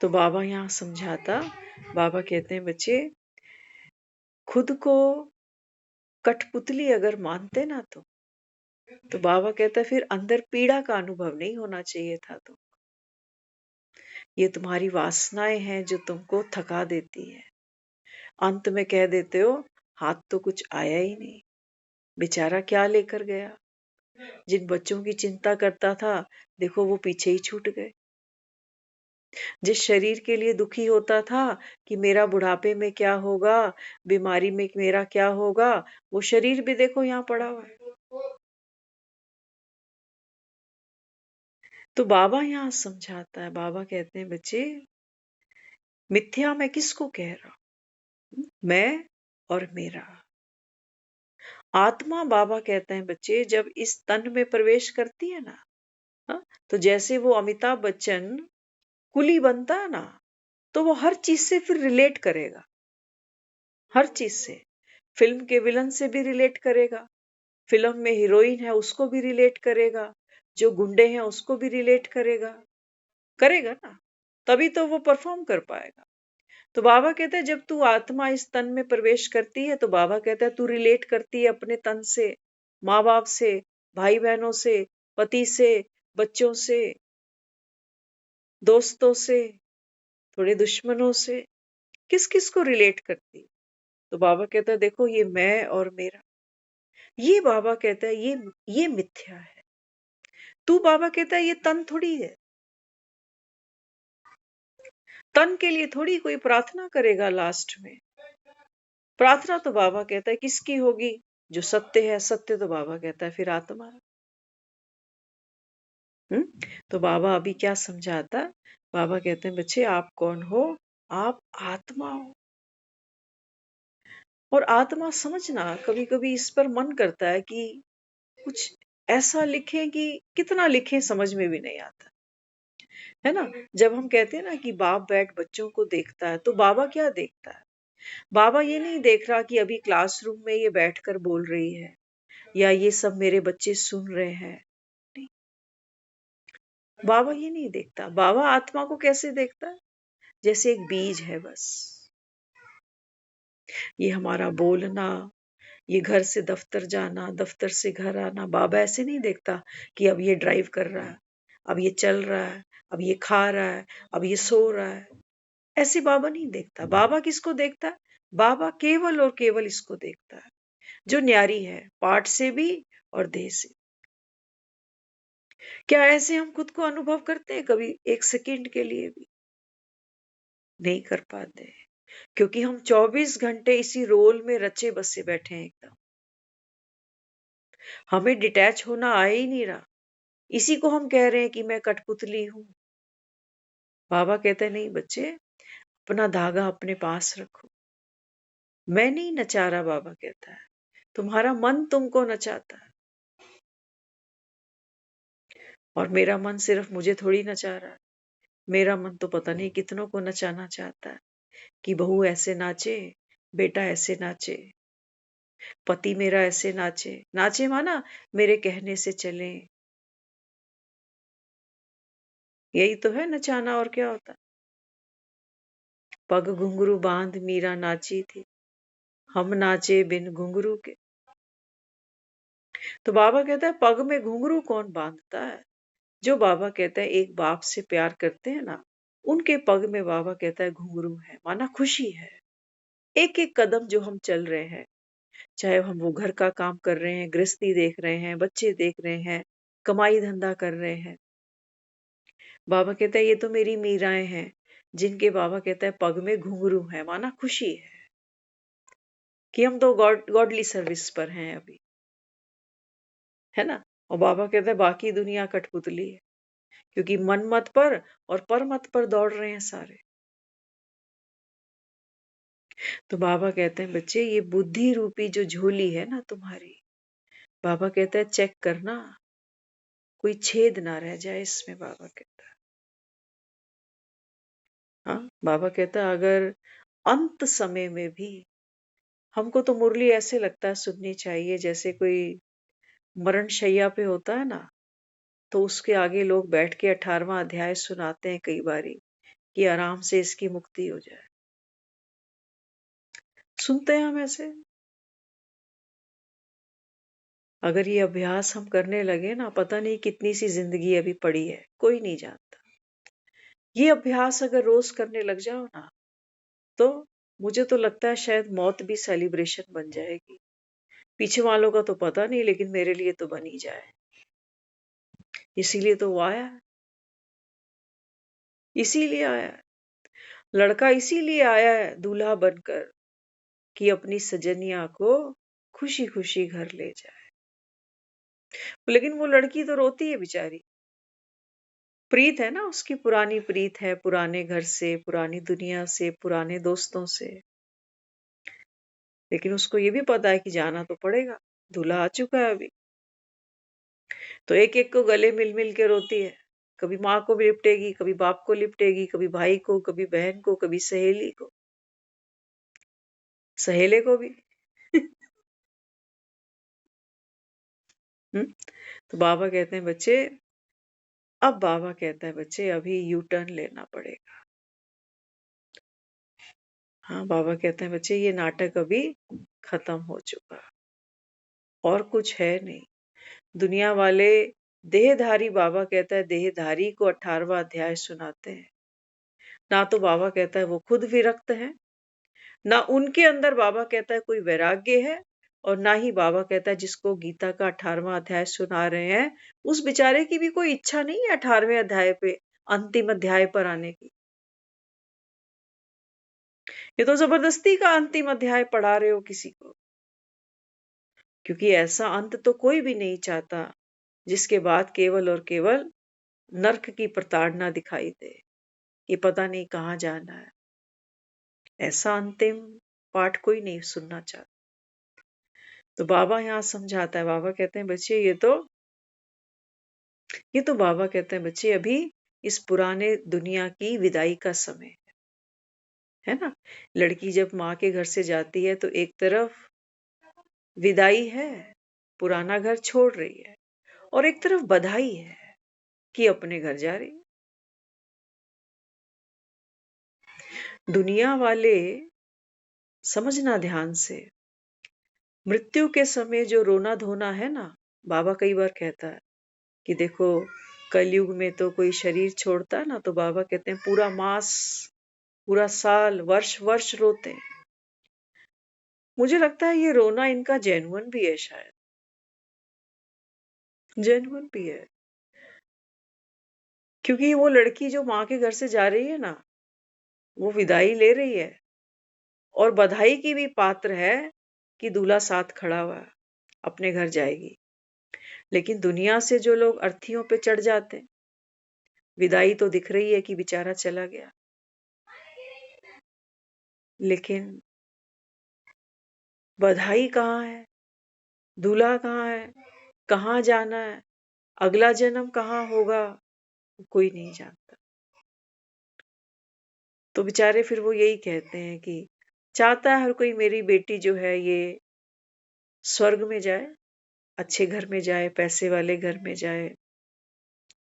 तो बाबा यहाँ समझाता, बाबा कहते हैं बच्चे खुद को कठपुतली अगर मानते ना तो बाबा कहता है फिर अंदर पीड़ा का अनुभव नहीं होना चाहिए था। तो ये तुम्हारी वासनाएं हैं जो तुमको थका देती है। अंत में कह देते हो हाथ तो कुछ आया ही नहीं, बेचारा क्या लेकर गया। जिन बच्चों की चिंता करता था देखो वो पीछे ही छूट गए। जिस शरीर के लिए दुखी होता था कि मेरा बुढ़ापे में क्या होगा, बीमारी में मेरा क्या होगा, वो शरीर भी देखो यहाँ पड़ा हुआ है। तो बाबा यहाँ समझाता है, बाबा कहते हैं बच्चे मिथ्या मैं किसको कह रहा हूं? मैं और मेरा। आत्मा बाबा कहते हैं बच्चे जब इस तन में प्रवेश करती है ना, हाँ, तो जैसे वो अमिताभ बच्चन कुली बनता है ना, तो वो हर चीज से फिर रिलेट करेगा। हर चीज से, फिल्म के विलन से भी रिलेट करेगा, फिल्म में हीरोइन है उसको भी रिलेट करेगा, जो गुंडे हैं उसको भी रिलेट करेगा। करेगा ना, तभी तो वो परफॉर्म कर पाएगा। तो बाबा कहते हैं जब तू आत्मा इस तन में प्रवेश करती है तो बाबा कहता है तू रिलेट करती है अपने तन से, माँ बाप से, भाई बहनों से, पति से, बच्चों से, दोस्तों से, थोड़े दुश्मनों से, किस किस को रिलेट करती है? तो बाबा कहता है देखो ये मैं और मेरा, ये बाबा कहता है ये मिथ्या है। तू बाबा कहता है ये तन थोड़ी है। तन के लिए थोड़ी कोई प्रार्थना करेगा लास्ट में। प्रार्थना तो बाबा कहता है किसकी होगी? जो सत्य है, सत्य तो बाबा कहता है फिर आत्मा है। तो बाबा अभी क्या समझाता? बाबा कहते हैं बच्चे आप कौन हो? आप आत्मा हो। और आत्मा समझना, कभी कभी इस पर मन करता है कि कुछ ऐसा लिखें कि कितना लिखें समझ में भी नहीं आता है ना। जब हम कहते हैं ना कि बाप बैठ बच्चों को देखता है, तो बाबा क्या देखता है? बाबा ये नहीं देख रहा कि अभी क्लासरूम में ये बैठकर बोल रही है या ये सब मेरे बच्चे सुन रहे हैं। नहीं, बाबा ये नहीं देखता। बाबा आत्मा को कैसे देखता है? जैसे एक बीज है बस। ये हमारा बोलना, ये घर से दफ्तर जाना, दफ्तर से घर आना, बाबा ऐसे नहीं देखता कि अब ये ड्राइव कर रहा है, अब ये चल रहा है, अब ये खा रहा है, अब ये सो रहा है। ऐसे बाबा नहीं देखता। बाबा किसको देखता है? बाबा केवल और केवल इसको देखता है जो न्यारी है, पाठ से भी और देह से। क्या ऐसे हम खुद को अनुभव करते हैं कभी एक सेकंड के लिए भी? नहीं कर पाते, क्योंकि हम 24 घंटे इसी रोल में रचे बसे बैठे हैं एकदम। हमें डिटैच होना आ ही नहीं रहा। इसी को हम कह रहे हैं कि मैं कठपुतली हूं। बाबा कहते हैं नहीं बच्चे, अपना धागा अपने पास रखो। मैं नहीं नचा रहा, बाबा कहता है तुम्हारा मन तुमको नचाता है। और मेरा मन सिर्फ मुझे थोड़ी नचा रहा है, मेरा मन तो पता नहीं कितनों को नचाना चाहता है कि बहू ऐसे नाचे, बेटा ऐसे नाचे, पति मेरा ऐसे नाचे। नाचे माना मेरे कहने से चले। यही तो है नचाना, और क्या होता? पग घुंघरू बांध मीरा नाची थी। हम नाचे बिन घुंघरू के। तो बाबा कहता है पग में घुंघरू कौन बांधता है? जो बाबा कहता है एक बाप से प्यार करते हैं ना, उनके पग में बाबा कहता है घुंघरू है, माना खुशी है। एक एक कदम जो हम चल रहे हैं, चाहे हम वो घर का काम कर रहे हैं, गृहस्थी देख रहे हैं, बच्चे देख रहे हैं, कमाई धंधा कर रहे हैं, बाबा कहता है ये तो मेरी मीराएं हैं, जिनके बाबा कहता है पग में घुंघरू है, माना खुशी है कि हम तो गॉडली सर्विस पर हैं अभी, है ना। और बाबा कहता है बाकी दुनिया कठपुतली है, क्योंकि मन मत पर और पर मत पर दौड़ रहे हैं सारे। तो बाबा कहते हैं बच्चे ये बुद्धि रूपी जो झोली है ना तुम्हारी, बाबा कहता है चेक करना, कोई छेद ना रह जाए इसमें, बाबा कहता है। हाँ, बाबा कहता है अगर अंत समय में भी हमको तो मुरली ऐसे लगता है सुननी चाहिए जैसे कोई मरण शैया पे होता है ना, तो उसके आगे लोग बैठ के 18वां अध्याय सुनाते हैं कई बारी कि आराम से इसकी मुक्ति हो जाए। सुनते हैं हम ऐसे। अगर ये अभ्यास हम करने लगे ना, पता नहीं कितनी सी जिंदगी अभी पड़ी है, कोई नहीं जानता। ये अभ्यास अगर रोज करने लग जाओ ना, तो मुझे तो लगता है शायद मौत भी सेलिब्रेशन बन जाएगी। पीछे वालों का तो पता नहीं, लेकिन मेरे लिए तो बन ही जाए। इसीलिए तो वो आया है, इसीलिए आया है। लड़का इसीलिए आया है दूल्हा बनकर कि अपनी सजनिया को खुशी खुशी घर ले जाए। लेकिन वो लड़की तो रोती है बेचारी, प्रीत है ना उसकी, पुरानी प्रीत है, पुराने घर से, पुरानी दुनिया से, पुराने दोस्तों से। लेकिन उसको ये भी पता है कि जाना तो पड़ेगा, दूल्हा आ चुका है अभी। तो एक एक को गले मिल मिल के रोती है, कभी माँ को भी लिपटेगी, कभी बाप को लिपटेगी, कभी भाई को, कभी बहन को, कभी सहेली को, सहेले को भी। तो बाबा कहते हैं बच्चे, अब बाबा कहता है बच्चे अभी यू टर्न लेना पड़ेगा। हाँ, बाबा कहते हैं बच्चे ये नाटक अभी खत्म हो चुका, और कुछ है नहीं। दुनिया वाले देहधारी, बाबा कहता है देहधारी को 18वां अध्याय सुनाते हैं ना, तो बाबा कहता है वो खुद विरक्त है ना, उनके अंदर बाबा कहता है कोई वैराग्य है, और ना ही बाबा कहता है जिसको गीता का 18वां अध्याय सुना रहे हैं उस बेचारे की भी कोई इच्छा नहीं है 18वें अध्याय पे, अंतिम अध्याय पर आने की। ये तो जबरदस्ती का अंतिम अध्याय पढ़ा रहे हो किसी को, क्योंकि ऐसा अंत तो कोई भी नहीं चाहता जिसके बाद केवल और केवल नर्क की प्रताड़ना दिखाई दे, ये पता नहीं कहाँ जाना है। ऐसा अंतिम पाठ कोई नहीं सुनना चाहता। तो बाबा यहाँ समझाता है, बाबा कहते हैं बच्चे ये तो बाबा कहते हैं बच्चे अभी इस पुराने दुनिया की विदाई का समय है ना। लड़की जब माँ के घर से जाती है तो एक तरफ विदाई है, पुराना घर छोड़ रही है, और एक तरफ बधाई है कि अपने घर जा रही है। दुनिया वाले समझना ध्यान से, मृत्यु के समय जो रोना धोना है ना, बाबा कई बार कहता है कि देखो कलयुग में तो कोई शरीर छोड़ता है ना, तो बाबा कहते हैं पूरा मास, पूरा साल, वर्ष वर्ष रोते हैं। मुझे लगता है ये रोना इनका जेन्युइन भी है, शायद जेन्युइन भी है, क्योंकि वो लड़की जो माँ के घर से जा रही है ना, वो विदाई ले रही है और बधाई की भी पात्र है कि दूल्हा साथ खड़ा हुआ है, अपने घर जाएगी। लेकिन दुनिया से जो लोग अर्थियों पे चढ़ जाते हैं, विदाई तो दिख रही है कि बेचारा चला गया, लेकिन बधाई कहाँ है, दूल्हा कहाँ है, कहाँ जाना है, अगला जन्म कहाँ होगा, कोई नहीं जानता। तो बेचारे फिर वो यही कहते हैं कि चाहता है हर कोई मेरी बेटी जो है ये स्वर्ग में जाए, अच्छे घर में जाए, पैसे वाले घर में जाए,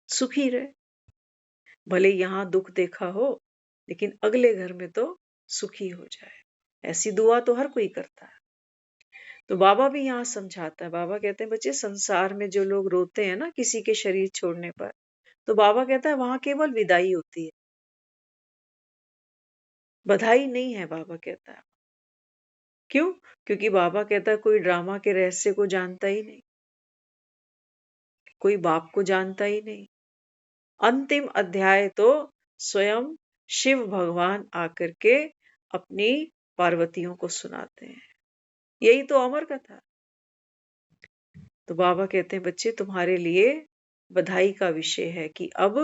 सुखी रहे, भले यहाँ दुख देखा हो लेकिन अगले घर में तो सुखी हो जाए। ऐसी दुआ तो हर कोई करता है। तो बाबा भी यहाँ समझाता है। बाबा कहते हैं बच्चे संसार में जो लोग रोते हैं ना किसी के शरीर छोड़ने पर, तो बाबा कहता है वहां केवल विदाई होती है, बधाई नहीं है। बाबा कहता है क्यों? क्योंकि बाबा कहता है कोई ड्रामा के रहस्य को जानता ही नहीं, कोई बाप को जानता ही नहीं। अंतिम अध्याय तो स्वयं शिव भगवान आकर के अपनी पार्वतियों को सुनाते हैं। यही तो अमर कथा। तो बाबा कहते हैं बच्चे तुम्हारे लिए बधाई का विषय है कि अब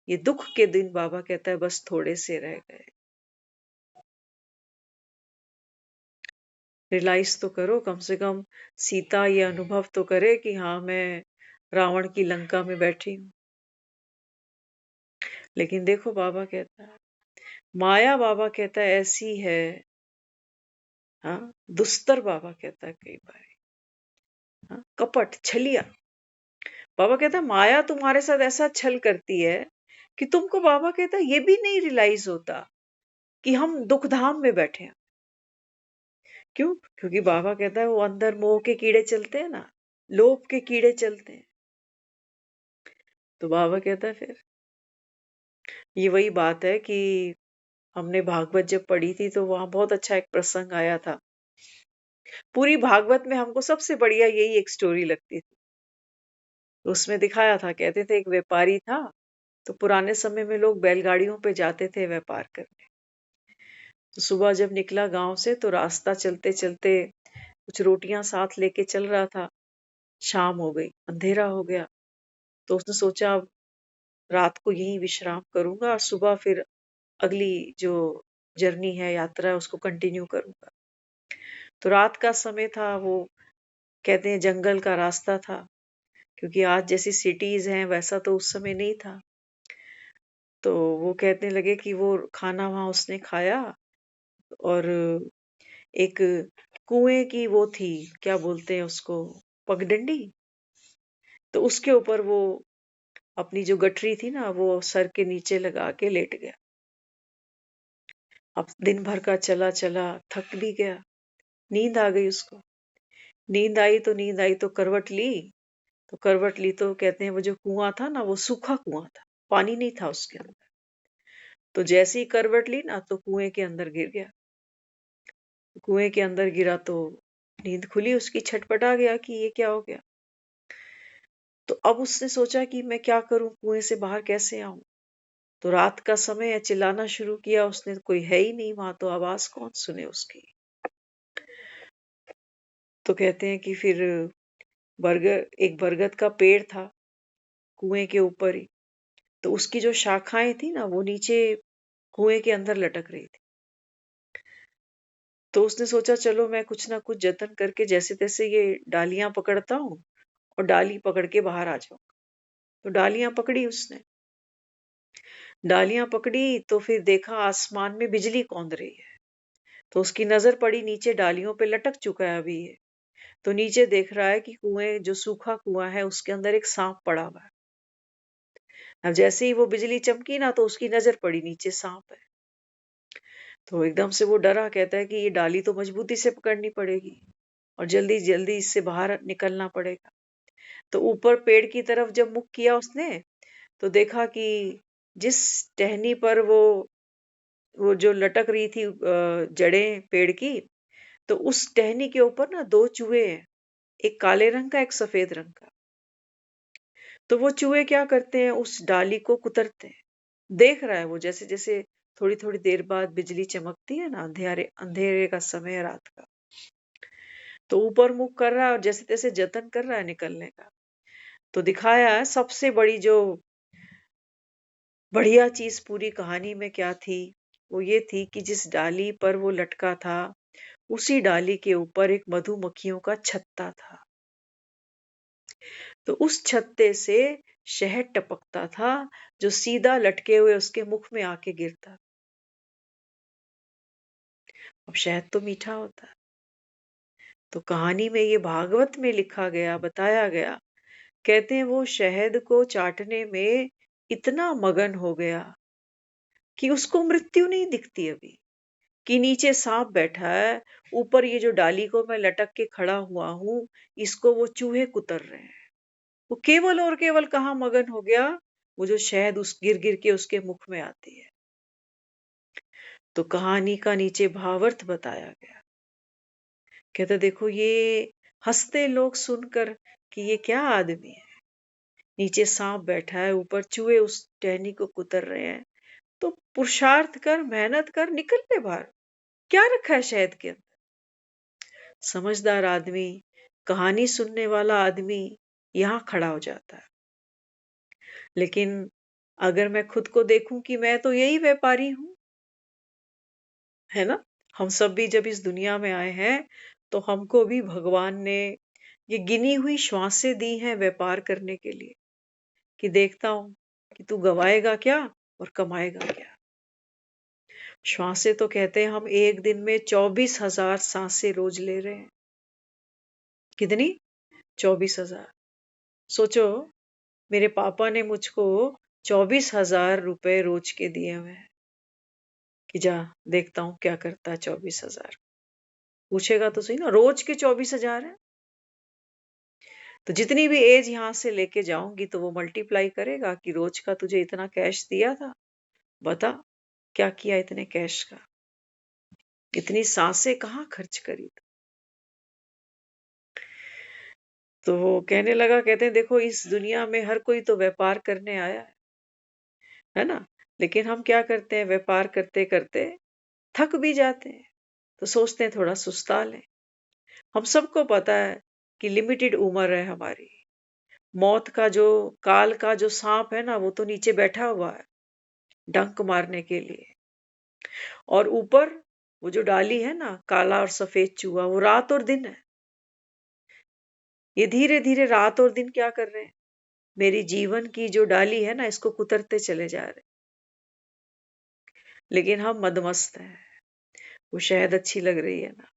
ये दुख के दिन, बाबा कहता है, बस थोड़े से रह गए। रियलाइज तो करो, कम से कम सीता ये अनुभव तो करे कि हाँ मैं रावण की लंका में बैठी हूं। लेकिन देखो बाबा कहता है माया, बाबा कहता है ऐसी है, हाँ दुस्तर, बाबा कहता है कई बार, हाँ कपट छलिया। बाबा कहता है माया तुम्हारे साथ ऐसा छल करती है कि तुमको, बाबा कहता है, ये भी नहीं रियलाइज होता कि हम दुखधाम में बैठे हैं। क्यों? क्योंकि बाबा कहता है वो अंदर मोह के कीड़े चलते हैं ना, लोभ के कीड़े चलते हैं। तो बाबा कहता है फिर ये वही बात है कि हमने भागवत जब पढ़ी थी तो वहां बहुत अच्छा एक प्रसंग आया था। पूरी भागवत में हमको सबसे बढ़िया यही एक स्टोरी लगती थी। तो उसमें दिखाया था, कहते थे एक व्यापारी था, तो पुराने समय में लोग बैलगाड़ियों पे जाते थे व्यापार करने। तो सुबह जब निकला गांव से तो रास्ता चलते चलते कुछ रोटियां साथ लेके चल रहा था। शाम हो गई, अंधेरा हो गया। तो उसने सोचा अब रात को यहीं विश्राम करूंगा और सुबह फिर अगली जो जर्नी है, यात्रा है, उसको कंटिन्यू करूंगा। तो रात का समय था, वो कहते हैं जंगल का रास्ता था, क्योंकि आज जैसी सिटीज हैं वैसा तो उस समय नहीं था। तो वो कहने लगे कि वो खाना वहां उसने खाया और एक कुएं की वो थी, क्या बोलते हैं उसको, पगडंडी। तो उसके ऊपर वो अपनी जो गठरी थी ना वो सर के नीचे लगा के लेट गया। अब दिन भर का चला चला, थक भी गया, नींद आ गई उसको। नींद आई तो करवट ली। तो करवट ली तो कहते हैं वो जो कुआं था ना वो सूखा कुआं था, पानी नहीं था उसके अंदर। तो जैसे ही करवट ली ना तो कुएं के अंदर गिर गया। कुएं के अंदर गिरा तो नींद खुली उसकी, छटपटा गया कि ये क्या हो गया। तो अब उसने सोचा कि मैं क्या करूं, कुएं से बाहर कैसे आऊं। तो रात का समय है, चिल्लाना शुरू किया उसने, कोई है ही नहीं वहां, तो आवाज कौन सुने उसकी। तो कहते हैं कि फिर एक बरगद का पेड़ था कुएं के ऊपर ही। तो उसकी जो शाखाएं थी ना वो नीचे कुएं के अंदर लटक रही थी। तो उसने सोचा चलो मैं कुछ ना कुछ जतन करके जैसे तैसे ये डालियां पकड़ता हूँ और डाली पकड़ के बाहर आ जाऊं। तो डालियां पकड़ी उसने। डालियां पकड़ी तो फिर देखा आसमान में बिजली कौंद रही है। तो उसकी नजर पड़ी नीचे, डालियों पे लटक चुका है अभी ये। तो नीचे देख रहा है कि कुएं, जो सूखा कुआं है, उसके अंदर एक सांप पड़ा हुआ है। अब जैसे ही वो बिजली चमकी ना तो उसकी नजर पड़ी नीचे सांप है। तो एकदम से वो डरा, कहता है कि ये डाली तो मजबूती से पकड़नी पड़ेगी और जल्दी जल्दी इससे बाहर निकलना पड़ेगा। तो ऊपर पेड़ की तरफ जब मुख किया उसने तो देखा कि जिस टहनी पर वो जो लटक रही थी जड़ें पेड़ की, तो उस टहनी के ऊपर ना दो चूहे हैं, एक काले रंग का, एक सफेद रंग का। तो वो चूहे क्या करते हैं, उस डाली को कुतरते हैं। देख रहा है वो, जैसे जैसे थोड़ी थोड़ी देर बाद बिजली चमकती है ना, अंधेरे अंधेरे का समय है, रात का। तो ऊपर मुख कर रहा है और जैसे तैसे जतन कर रहा है निकलने का। तो दिखाया है सबसे बड़ी जो बढ़िया चीज पूरी कहानी में क्या थी, वो ये थी कि जिस डाली पर वो लटका था उसी डाली के ऊपर एक मधुमक्खियों का छत्ता था। तो उस छत्ते से शहद टपकता था जो सीधा लटके हुए उसके मुख में आके गिरता। अब शहद तो मीठा होता है। तो कहानी में ये भागवत में लिखा गया, बताया गया, कहते हैं वो शहद को चाटने में इतना मगन हो गया कि उसको मृत्यु नहीं दिखती अभी, कि नीचे सांप बैठा है, ऊपर ये जो डाली को मैं लटक के खड़ा हुआ हूं, इसको वो चूहे कुतर रहे हैं। वो केवल और केवल कहाँ मगन हो गया, वो जो शहद उस गिर गिर के उसके मुख में आती है। तो कहानी का नीचे भावार्थ बताया गया। कहते देखो ये हंसते लोग सुनकर कि ये क्या आदमी है, नीचे सांप बैठा है, ऊपर चूहे उस टहनी को कुतर रहे हैं। तो पुरुषार्थ कर, मेहनत कर, निकल ले बाहर। क्या रखा है शहद के अंदर? समझदार आदमी, कहानी सुनने वाला आदमी यहाँ खड़ा हो जाता है। लेकिन अगर मैं खुद को देखूं कि मैं तो यही व्यापारी हूं, है ना? हम सब भी जब इस दुनिया में आए हैं तो हमको भी भगवान ने ये गिनी हुई श्वासें दी हैं व्यापार करने के लिए, कि देखता हूं कि तू गवाएगा क्या और कमाएगा क्या। श्वासें तो कहते हैं हम एक दिन में 24,000 सांसें रोज ले रहे हैं। कितनी? 24,000। सोचो, मेरे पापा ने मुझको 24,000 रुपए रोज के दिए हुए हैं कि जा देखता हूं क्या करता है 24,000। पूछेगा तो सही ना, रोज के 24,000 है। तो जितनी भी एज यहां से लेके जाऊंगी तो वो मल्टीप्लाई करेगा कि रोज का तुझे इतना कैश दिया था, बता क्या किया इतने कैश का, इतनी सांसें कहाँ खर्च करी। तो वो कहने लगा, कहते हैं देखो इस दुनिया में हर कोई तो व्यापार करने आया है ना? लेकिन हम क्या करते हैं, व्यापार करते करते थक भी जाते हैं, तो सोचते हैं थोड़ा सुस्ता लें। हम सबको पता है कि लिमिटेड उम्र है हमारी। मौत का जो काल का जो सांप है ना, वो तो नीचे बैठा हुआ है डंक मारने के लिए। और ऊपर वो जो डाली है ना, काला और सफेद चूहा, वो रात और दिन है। ये धीरे धीरे रात और दिन क्या कर रहे हैं, मेरी जीवन की जो डाली है ना, इसको कुतरते चले जा रहे हैं। लेकिन हम मदमस्त हैं। वो शहद अच्छी लग रही है ना,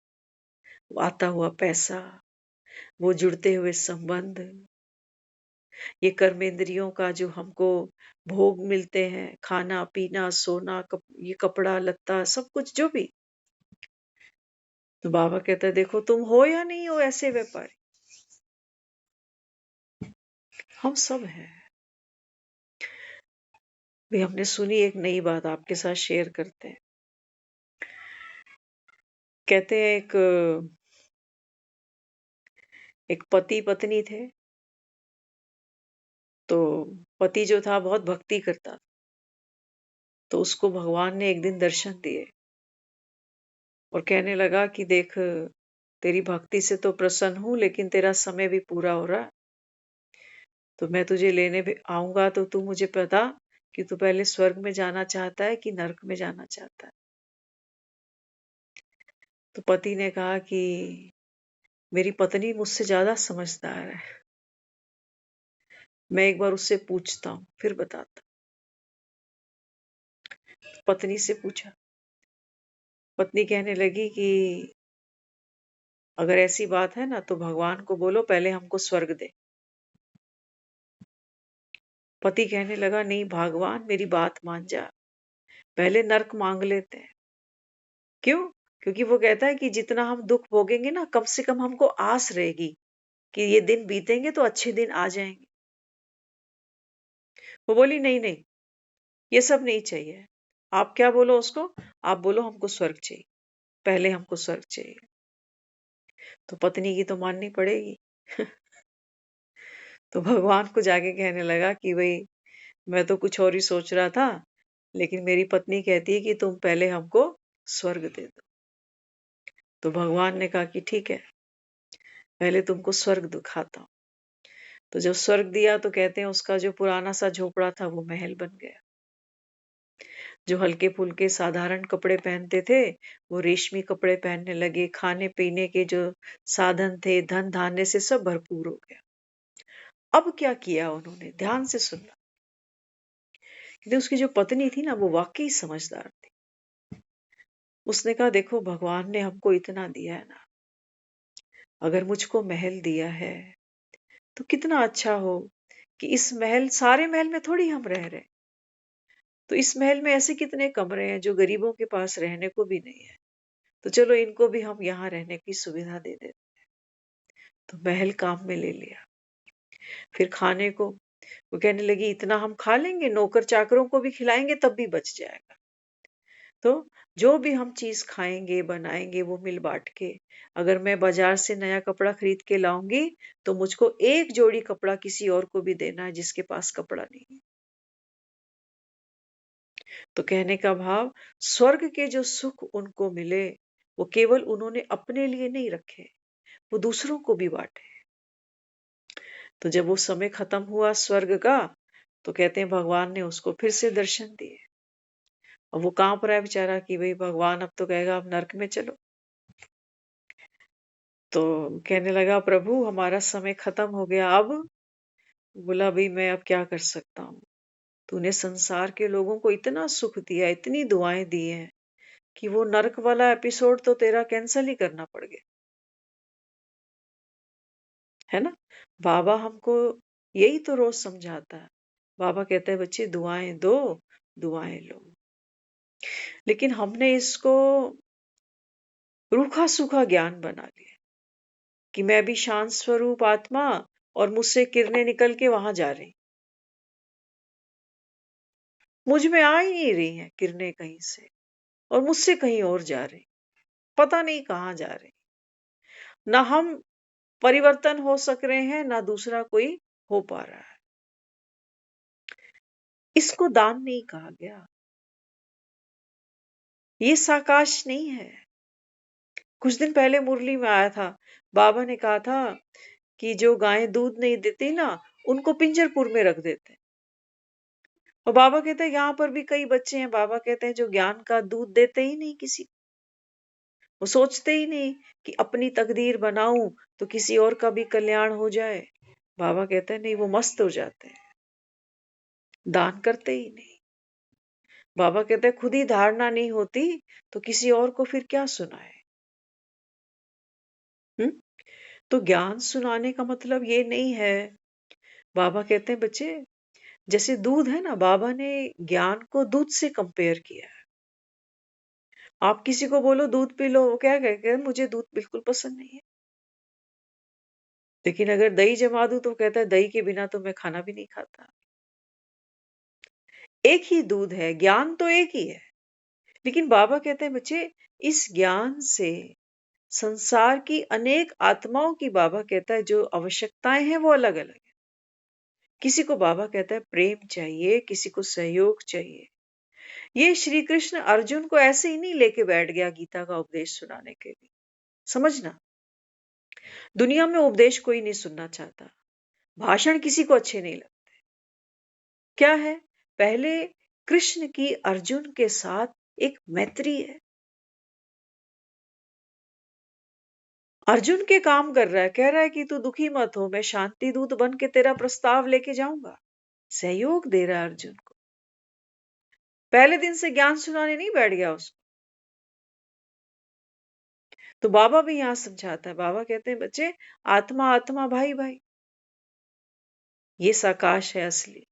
वो आता हुआ पैसा, वो जुड़ते हुए संबंध, ये कर्मेंद्रियों का जो हमको भोग मिलते हैं, खाना पीना सोना ये कपड़ा लत्ता सब कुछ जो भी। तो बाबा कहता है देखो तुम हो या नहीं हो ऐसे व्यापारी, हम सब हैं। भी हमने सुनी एक नई बात आपके साथ शेयर करते हैं। कहते हैं एक पति पत्नी थे। तो पति जो था बहुत भक्ति करता था, तो उसको भगवान ने एक दिन दर्शन दिए और कहने लगा कि देख, तेरी भक्ति से तो प्रसन्न हूं, लेकिन तेरा समय भी पूरा हो रहा है। तो मैं तुझे लेने भी आऊंगा, तो तू मुझे बता कि तू पहले स्वर्ग में जाना चाहता है कि नरक में जाना चाहता है। तो पति ने कहा कि मेरी पत्नी मुझसे ज्यादा समझदार है, मैं एक बार उससे पूछता हूँ फिर बताता। पत्नी से पूछा। पत्नी कहने लगी कि अगर ऐसी बात है ना तो भगवान को बोलो पहले हमको स्वर्ग दे। पति कहने लगा नहीं भगवान मेरी बात मान जा, पहले नर्क मांग लेते हैं। क्यों? क्योंकि वो कहता है कि जितना हम दुख भोगेंगे ना, कम से कम हमको आस रहेगी कि ये दिन बीतेंगे तो अच्छे दिन आ जाएंगे। वो बोली नहीं नहीं, ये सब नहीं चाहिए। आप क्या बोलो उसको, आप बोलो हमको स्वर्ग चाहिए, पहले हमको स्वर्ग चाहिए। तो पत्नी की तो माननी पड़ेगी। तो भगवान को जाके कहने लगा कि भाई मैं तो कुछ और ही सोच रहा था, लेकिन मेरी पत्नी कहती है कि तुम पहले हमको स्वर्ग दे दो। तो भगवान ने कहा कि ठीक है, पहले तुमको स्वर्ग दिखाता हूं। तो जब स्वर्ग दिया तो कहते हैं उसका जो पुराना सा झोपड़ा था वो महल बन गया। जो हल्के फुल्के साधारण कपड़े पहनते थे वो रेशमी कपड़े पहनने लगे, खाने पीने के जो साधन थे, धन धान्य से सब भरपूर हो गया। अब क्या किया उन्होंने, ध्यान से सुनना। कहते उसकी जो पत्नी थी ना वो वाकई समझदार थी। उसने कहा देखो भगवान ने हमको इतना दिया है ना, अगर मुझको महल दिया है तो कितना अच्छा हो कि इस महल, सारे महल में थोड़ी हम रह रहे, तो इस महल में ऐसे कितने कमरे हैं जो गरीबों के पास रहने को भी नहीं है। तो चलो इनको भी हम यहाँ रहने की सुविधा दे देते। तो महल काम में ले लिया। फिर खाने को वो कहने लगी इतना हम खा लेंगे, नौकर चाकरों को भी खिलाएंगे तब भी बच जाएगा। तो जो भी हम चीज खाएंगे बनाएंगे वो मिल बांट के, अगर मैं बाजार से नया कपड़ा खरीद के लाऊंगी तो मुझको एक जोड़ी कपड़ा किसी और को भी देना है जिसके पास कपड़ा नहीं है। तो कहने का भाव, स्वर्ग के जो सुख उनको मिले वो केवल उन्होंने अपने लिए नहीं रखे, वो दूसरों को भी बांटे। तो जब वो समय खत्म हुआ स्वर्ग का, तो कहते हैं भगवान ने उसको फिर से दर्शन दिए। और वो कांप रहा है बेचारा कि भाई भगवान अब तो कहेगा अब नरक में चलो। तो कहने लगा प्रभु हमारा समय खत्म हो गया अब। बोला भाई मैं अब क्या कर सकता हूँ, तूने संसार के लोगों को इतना सुख दिया, इतनी दुआएं दी हैं कि वो नरक वाला एपिसोड तो तेरा कैंसिल ही करना पड़ गया, है ना। बाबा हमको यही तो रोज समझाता है। बाबा कहते हैं बच्चे दुआएं दो, दुआएं लो। लेकिन हमने इसको रूखा सूखा ज्ञान बना लिया कि मैं भी शांत स्वरूप आत्मा और मुझसे किरणें निकल के वहां जा रही, मुझ में आ ही नहीं रही हैं किरणें कहीं से, और मुझसे कहीं और जा रही, पता नहीं कहाँ जा रही। ना हम परिवर्तन हो सक रहे हैं, ना दूसरा कोई हो पा रहा है। इसको दान नहीं कहा गया, ये साकाश नहीं है। कुछ दिन पहले मुरली में आया था, बाबा ने कहा था कि जो गायें दूध नहीं देती ना उनको पिंजरपुर में रख देते। और बाबा कहते हैं यहाँ पर भी कई बच्चे हैं, बाबा कहते हैं जो ज्ञान का दूध देते ही नहीं किसी, वो सोचते ही नहीं कि अपनी तकदीर बनाऊं तो किसी और का भी कल्याण हो जाए। बाबा कहते हैं नहीं, वो मस्त हो जाते हैं, दान करते ही नहीं। बाबा कहते हैं खुद ही धारणा नहीं होती तो किसी और को फिर क्या सुनाए। हम्म। तो ज्ञान सुनाने का मतलब ये नहीं है। बाबा कहते हैं बच्चे जैसे दूध है ना, बाबा ने ज्ञान को दूध से कंपेयर किया है। आप किसी को बोलो दूध पी लो, वो क्या कहेगा मुझे दूध बिल्कुल पसंद नहीं है। लेकिन अगर दही जमा दूं तो कहता है दही के बिना तो मैं खाना भी नहीं खाता। एक ही दूध है, ज्ञान तो एक ही है। लेकिन बाबा कहते हैं बच्चे इस ज्ञान से संसार की अनेक आत्माओं की, बाबा कहता है जो आवश्यकताएं हैं वो अलग अलग है। किसी को बाबा कहता है प्रेम चाहिए, किसी को सहयोग चाहिए। ये श्री कृष्ण अर्जुन को ऐसे ही नहीं लेके बैठ गया गीता का उपदेश सुनाने के लिए। समझना, दुनिया में उपदेश कोई नहीं सुनना चाहता, भाषण किसी को अच्छे नहीं लगते। क्या है, पहले कृष्ण की अर्जुन के साथ एक मैत्री है। अर्जुन के काम कर रहा है, कह रहा है कि तू दुखी मत हो, मैं शांति दूत बन के तेरा प्रस्ताव लेके जाऊंगा। सहयोग दे रहा है अर्जुन को। पहले दिन से ज्ञान सुनाने नहीं बैठ गया उसको। तो बाबा भी यहां समझाता है, बाबा कहते हैं बच्चे आत्मा आत्मा भाई भाई, ये साकाश है असली।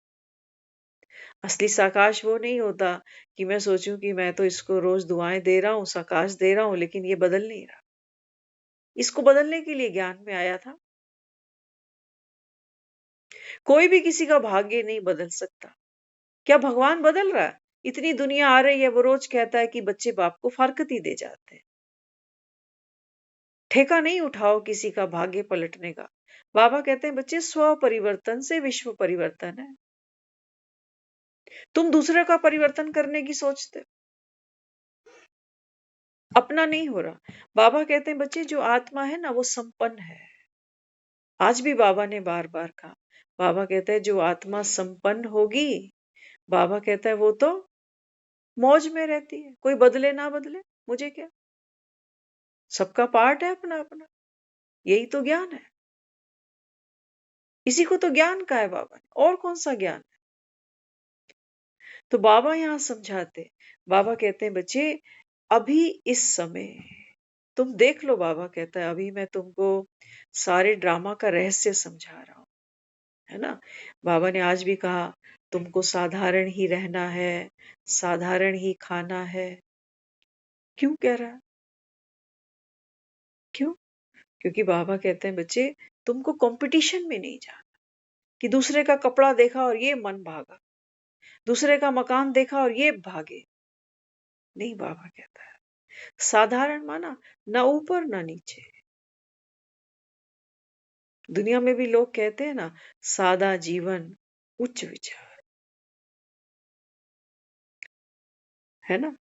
असली साकाश वो नहीं होता कि मैं सोचूं कि मैं तो इसको रोज दुआएं दे रहा हूं, साकाश दे रहा हूं, लेकिन ये बदल नहीं रहा। इसको बदलने के लिए ज्ञान में आया था। कोई भी किसी का भाग्य नहीं बदल सकता। क्या भगवान बदल रहा है? इतनी दुनिया आ रही है, वो रोज कहता है कि बच्चे बाप को फारकती दे जाते हैं। ठेका नहीं उठाओ किसी का भाग्य पलटने का। बाबा कहते हैं बच्चे स्व परिवर्तन से विश्व परिवर्तन है। तुम दूसरे का परिवर्तन करने की सोचते हो, अपना नहीं हो रहा। बाबा कहते हैं बच्चे जो आत्मा है ना वो संपन्न है। आज भी बाबा ने बार बार कहा, बाबा कहते हैं जो आत्मा संपन्न होगी, बाबा कहता है वो तो मौज में रहती है, कोई बदले ना बदले मुझे क्या, सबका पार्ट है अपना अपना। यही तो ज्ञान है। इसी को तो ज्ञान का है बाबा ने, और कौन सा ज्ञान है। तो बाबा यहां समझाते, बाबा कहते हैं बच्चे अभी इस समय तुम देख लो। बाबा कहता है अभी मैं तुमको सारे ड्रामा का रहस्य समझा रहा हूं, है ना। बाबा ने आज भी कहा तुमको साधारण ही रहना है, साधारण ही खाना है। क्यों कह रहा है? क्यों? क्योंकि बाबा कहते हैं बच्चे तुमको कंपटीशन में नहीं जाना कि दूसरे का कपड़ा देखा और ये मन भागा, दूसरे का मकान देखा और ये भागे। नहीं, बाबा कहता है साधारण माना, ना ऊपर ना नीचे। दुनिया में भी लोग कहते हैं ना, सादा जीवन उच्च विचार, है ना?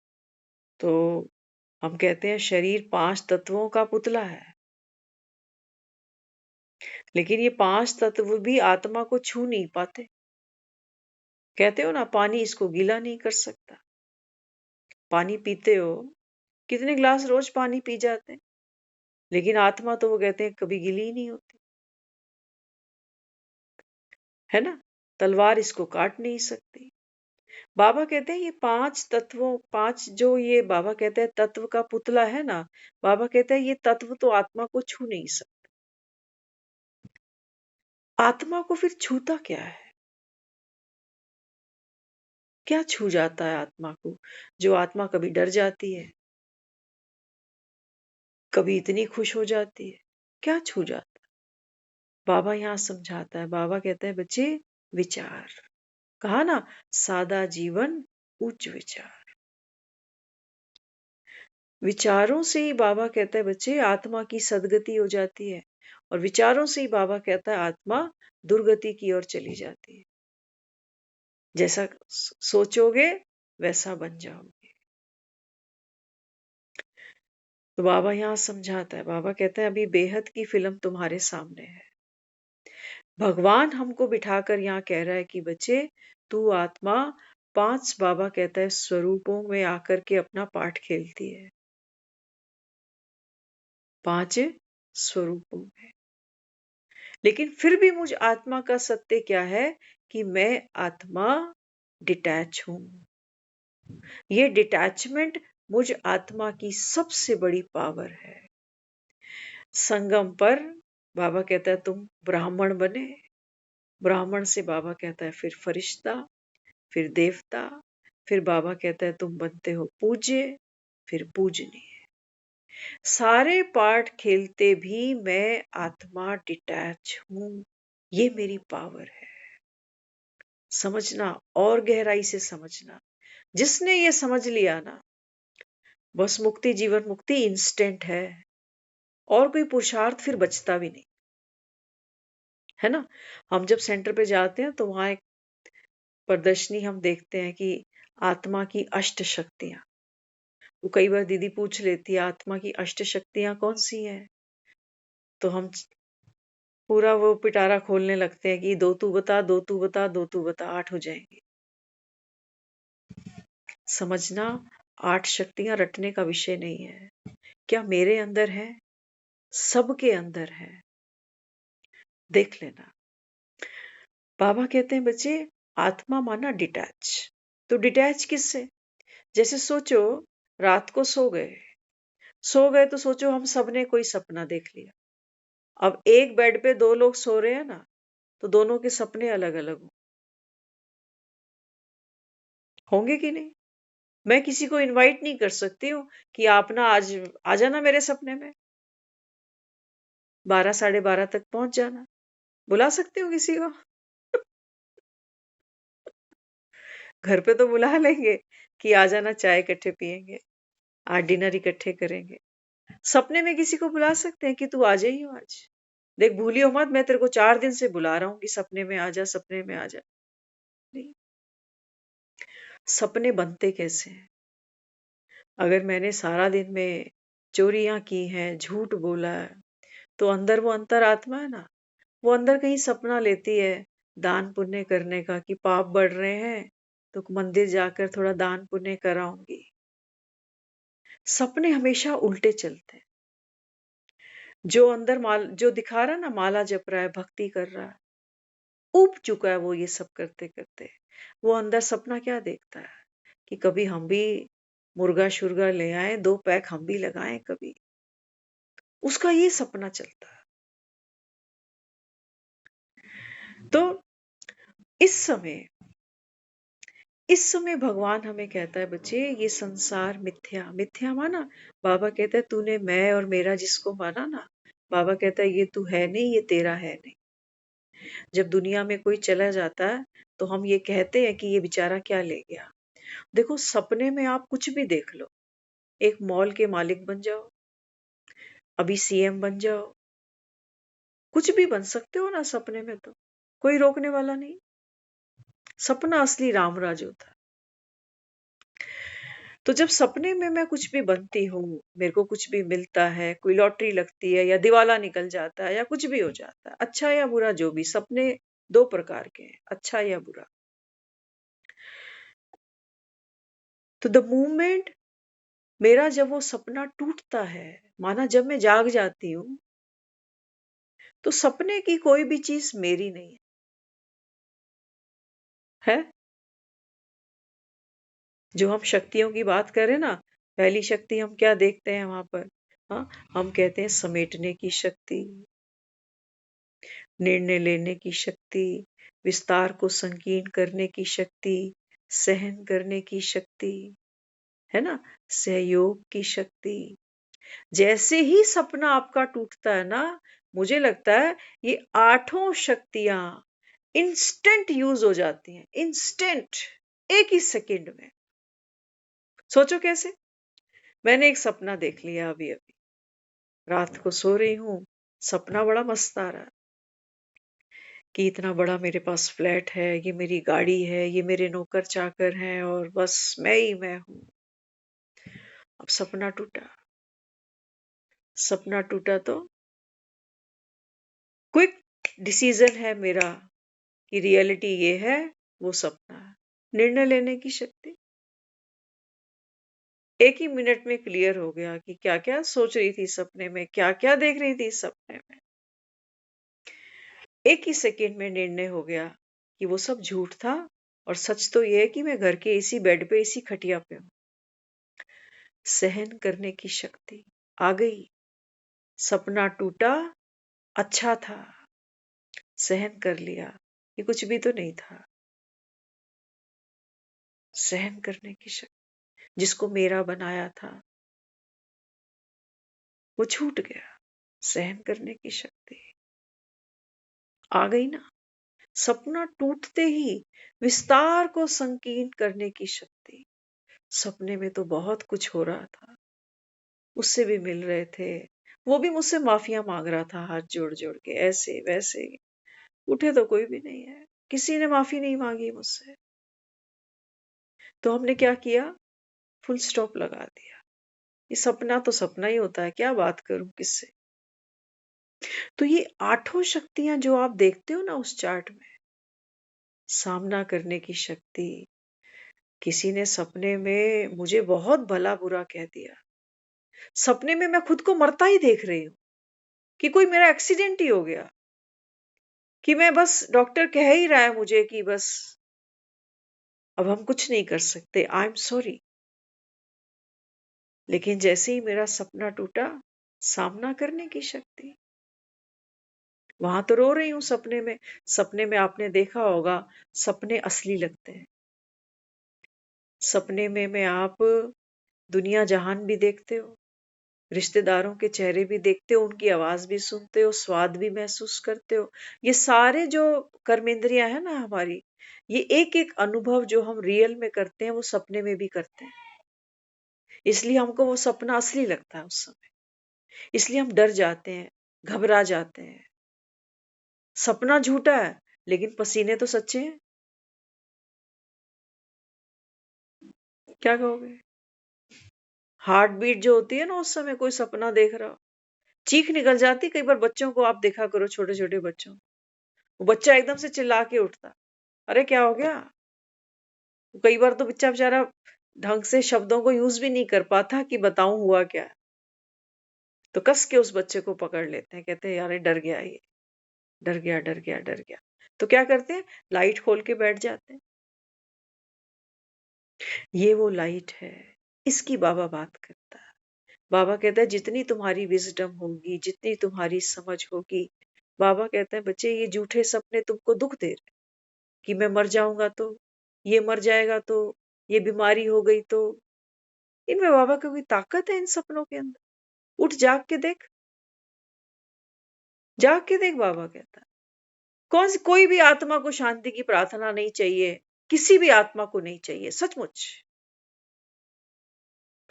तो हम कहते हैं शरीर 5 तत्वों का पुतला है, लेकिन ये 5 तत्व भी आत्मा को छू नहीं पाते। कहते हो ना, पानी इसको गीला नहीं कर सकता। पानी पीते हो, कितने ग्लास रोज पानी पी जाते हैं, लेकिन आत्मा तो वो कहते हैं कभी गीली ही नहीं होती, है ना? तलवार इसको काट नहीं सकती। बाबा कहते हैं ये 5 तत्वों 5 जो ये बाबा कहते हैं तत्व का पुतला है ना, बाबा कहते हैं ये तत्व तो आत्मा को छू नहीं सकते। आत्मा को फिर छूता क्या है? क्या छू जाता है आत्मा को? जो आत्मा कभी डर जाती है, कभी इतनी खुश हो जाती है, क्या छू जाता है? बाबा यहाँ समझाता है, बाबा कहते हैं बच्चे विचार, कहा ना सादा जीवन उच्च विचार। विचारों से ही बाबा कहता है बच्चे आत्मा की सदगति हो जाती है, और विचारों से ही बाबा कहता है आत्मा दुर्गति की ओर चली जाती है। जैसा सोचोगे वैसा बन जाओगे। तो बाबा यहाँ समझाता है, बाबा कहते हैं अभी बेहद की फिल्म तुम्हारे सामने है। भगवान हमको बिठाकर यहाँ कह रहा है कि बच्चे तू आत्मा 5 बाबा कहता है स्वरूपों में आकर के अपना पाठ खेलती है, 5 स्वरूपों में। लेकिन फिर भी मुझ आत्मा का सत्य क्या है कि मैं आत्मा डिटैच हूं। ये डिटैचमेंट मुझ आत्मा की सबसे बड़ी पावर है। संगम पर बाबा कहता है तुम ब्राह्मण बने, ब्राह्मण से बाबा कहता है फिर फरिश्ता, फिर देवता, फिर बाबा कहता है तुम बनते हो पूज्य, फिर पूजनीय। सारे पाठ खेलते भी मैं आत्मा डिटैच हूं। ये मेरी पावर है। समझना और गहराई से समझना। जिसने ये समझ लिया ना, बस मुक्ति जीवन मुक्ति इंस्टेंट है, और कोई पुरुषार्थ फिर बचता भी नहीं, है ना? हम जब सेंटर पे जाते हैं तो वहां एक प्रदर्शनी हम देखते हैं कि आत्मा की अष्ट शक्तियां। वो कई बार दीदी पूछ लेती है आत्मा की अष्ट शक्तियां कौन सी हैं, तो हम पूरा वो पिटारा खोलने लगते हैं कि दो तू बता, दो तू बता, दो तू बता, 8 हो जाएंगे। समझना, 8 शक्तियां रटने का विषय नहीं है। क्या मेरे अंदर है? सबके अंदर है, देख लेना। बाबा कहते हैं बच्चे आत्मा माना डिटैच। तो डिटैच किससे? जैसे सोचो रात को सो गए तो सोचो हम सबने कोई सपना देख लिया। अब एक बेड पे 2 लोग सो रहे हैं ना, तो दोनों के सपने अलग अलग होंगे कि नहीं? मैं किसी को इनवाइट नहीं कर सकती हूँ कि आप ना आज आ जाना मेरे सपने में, 12 साढ़े 12 तक पहुंच जाना। बुला सकती हूँ किसी को? घर पे तो बुला लेंगे कि आ जाना, चाय इकट्ठे पियेंगे, आज डिनर इकट्ठे करेंगे। सपने में किसी को बुला सकते हैं कि तू आ जाइयो आज, देख भूलियो मत, मैं तेरे को 4 दिन से बुला रहा हूँ कि सपने में आ जा, सपने में आ जा। नहीं, सपने बनते कैसे हैं? अगर मैंने सारा दिन में चोरियां की हैं, झूठ बोला है, तो अंदर वो अंतर आत्मा है ना, वो अंदर कहीं सपना लेती है दान पुण्य करने का कि पाप बढ़ रहे हैं तो मंदिर जाकर थोड़ा दान पुण्य कराऊंगी। सपने हमेशा उल्टे चलते हैं। जो अंदर जो दिखा रहा है ना, माला जप रहा है, भक्ति कर रहा है, ऊब चुका है वो ये सब करते करते। वो अंदर सपना क्या देखता है कि कभी हम भी मुर्गा शुर्गा ले आए, 2 पैक हम भी लगाएं कभी। उसका ये सपना चलता है। तो इस समय इस समय भगवान हमें कहता है बच्चे ये संसार मिथ्या, मिथ्या माना। बाबा कहता है तूने मैं और मेरा जिसको माना ना, बाबा कहता है ये तू है नहीं, ये तेरा है नहीं। जब दुनिया में कोई चला जाता है तो हम ये कहते हैं कि ये बेचारा क्या ले गया। देखो सपने में आप कुछ भी देख लो, एक मॉल के मालिक बन जाओ, अभी सीएम बन जाओ, कुछ भी बन सकते हो ना सपने में, तो कोई रोकने वाला नहीं। सपना असली रामराज होता है। तो जब सपने में मैं कुछ भी बनती हूँ, मेरे को कुछ भी मिलता है, कोई लॉटरी लगती है या दिवाला निकल जाता है या कुछ भी हो जाता है, अच्छा या बुरा जो भी, सपने दो प्रकार के हैं, अच्छा या बुरा। तो द मूवमेंट मेरा जब वो सपना टूटता है, माना जब मैं जाग जाती हूँ, तो सपने की कोई भी चीज मेरी नहीं है। जो हम शक्तियों की बात करें ना, पहली शक्ति हम क्या देखते हैं वहां पर? हाँ, हम कहते हैं समेटने की शक्ति, निर्णय लेने की शक्ति, विस्तार को संकीर्ण करने की शक्ति, सहन करने की शक्ति, है ना, सहयोग की शक्ति। जैसे ही सपना आपका टूटता है ना, मुझे लगता है ये आठों शक्तियां इंस्टेंट यूज हो जाती हैं, इंस्टेंट, एक ही सेकंड में। सोचो कैसे। मैंने एक सपना देख लिया अभी अभी, रात को सो रही हूँ, सपना बड़ा मस्त आ रहा है कि इतना बड़ा मेरे पास फ्लैट है, ये मेरी गाड़ी है, ये मेरे नौकर चाकर हैं और बस मैं ही मैं हूँ। अब सपना टूटा। सपना टूटा तो क्विक डिसीजन है मेरा कि रियलिटी ये है, वो सपना है। निर्णय लेने की शक्ति एक ही मिनट में क्लियर हो गया कि क्या क्या सोच रही थी सपने में, क्या क्या देख रही थी सपने में। एक ही सेकंड में निर्णय हो गया कि वो सब झूठ था और सच तो ये है कि मैं घर के इसी बेड पे, इसी खटिया पे हूँ। सहन करने की शक्ति आ गई। सपना टूटा, अच्छा था, सहन कर लिया, ये कुछ भी तो नहीं था। सहन करने की शक्ति, जिसको मेरा बनाया था वो छूट गया। सहन करने की शक्ति आ गई ना। सपना टूटते ही विस्तार को संकीर्ण करने की शक्ति। सपने में तो बहुत कुछ हो रहा था, उससे भी मिल रहे थे, वो भी मुझसे माफिया मांग रहा था हाथ जोड़ जोड़ के, ऐसे वैसे। उठे तो कोई भी नहीं है, किसी ने माफी नहीं मांगी मुझसे। तो हमने क्या किया, फुल स्टॉप लगा दिया। ये सपना तो सपना ही होता है, क्या बात करूं किससे। तो ये आठों शक्तियां जो आप देखते हो ना उस चार्ट में, सामना करने की शक्ति। किसी ने सपने में मुझे बहुत भला बुरा कह दिया, सपने में मैं खुद को मरता ही देख रही हूँ कि कोई मेरा एक्सीडेंट ही हो गया, कि मैं बस, डॉक्टर कह ही रहा है मुझे कि बस अब हम कुछ नहीं कर सकते, आई एम सॉरी। लेकिन जैसे ही मेरा सपना टूटा, सामना करने की शक्ति। वहां तो रो रही हूं सपने में। सपने में आपने देखा होगा, सपने असली लगते हैं। सपने में आप दुनिया जहान भी देखते हो, रिश्तेदारों के चेहरे भी देखते हो, उनकी आवाज भी सुनते हो, स्वाद भी महसूस करते हो। ये सारे जो कर्मेंद्रियां है ना हमारी, ये एक एक अनुभव जो हम रियल में करते हैं वो सपने में भी करते हैं। इसलिए हमको वो सपना असली लगता है उस समय। इसलिए हम डर जाते हैं, घबरा जाते हैं। सपना झूठा है लेकिन पसीने तो सच्चे हैं। क्या कहोगे? हार्ट बीट जो होती है ना उस समय कोई सपना देख रहा हो, चीख निकल जाती। कई बार बच्चों को आप देखा करो, छोटे छोटे बच्चों, वो बच्चा एकदम से चिल्ला के उठता, अरे क्या हो गया। कई बार तो बच्चा बेचारा ढंग से शब्दों को यूज भी नहीं कर पाता कि बताऊं हुआ क्या। तो कस के उस बच्चे को पकड़ लेते हैं, कहते हैं यार ये डर गया, ये डर गया डर गया डर गया। तो क्या करते हैं, लाइट खोल के बैठ जाते हैं। ये वो लाइट है, इसकी बाबा बात करता है। बाबा कहता है जितनी तुम्हारी विजडम होगी, जितनी तुम्हारी समझ होगी, बाबा कहते हैं बच्चे ये झूठे सपने तुमको दुख दे रहे हैं कि मैं मर जाऊंगा तो, ये मर जाएगा तो, ये बीमारी हो गई तो। इनमें बाबा की कोई ताकत है इन सपनों के अंदर? उठ जाग के देख, जाग के देख, बाबा कहता है। कोई भी आत्मा को शांति की प्रार्थना नहीं चाहिए, किसी भी आत्मा को नहीं चाहिए, सचमुच।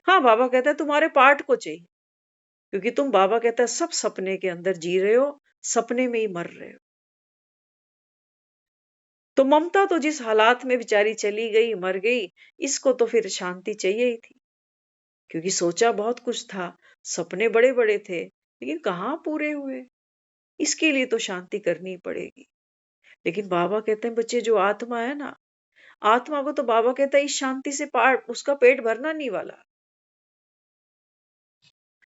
हाँ, बाबा कहता है तुम्हारे पार्ट को चाहिए, क्योंकि तुम, बाबा कहता है, सब सपने के अंदर जी रहे हो, सपने में ही मर रहे हो। तो ममता तो जिस हालात में बेचारी चली गई, मर गई, इसको तो फिर शांति चाहिए ही थी, क्योंकि सोचा बहुत कुछ था, सपने बड़े बड़े थे, लेकिन कहाँ पूरे हुए। इसके लिए तो शांति करनी पड़ेगी। लेकिन बाबा कहते हैं बच्चे, जो आत्मा है ना, आत्मा को तो बाबा कहता है इस शांति से उसका पेट भरना नहीं वाला।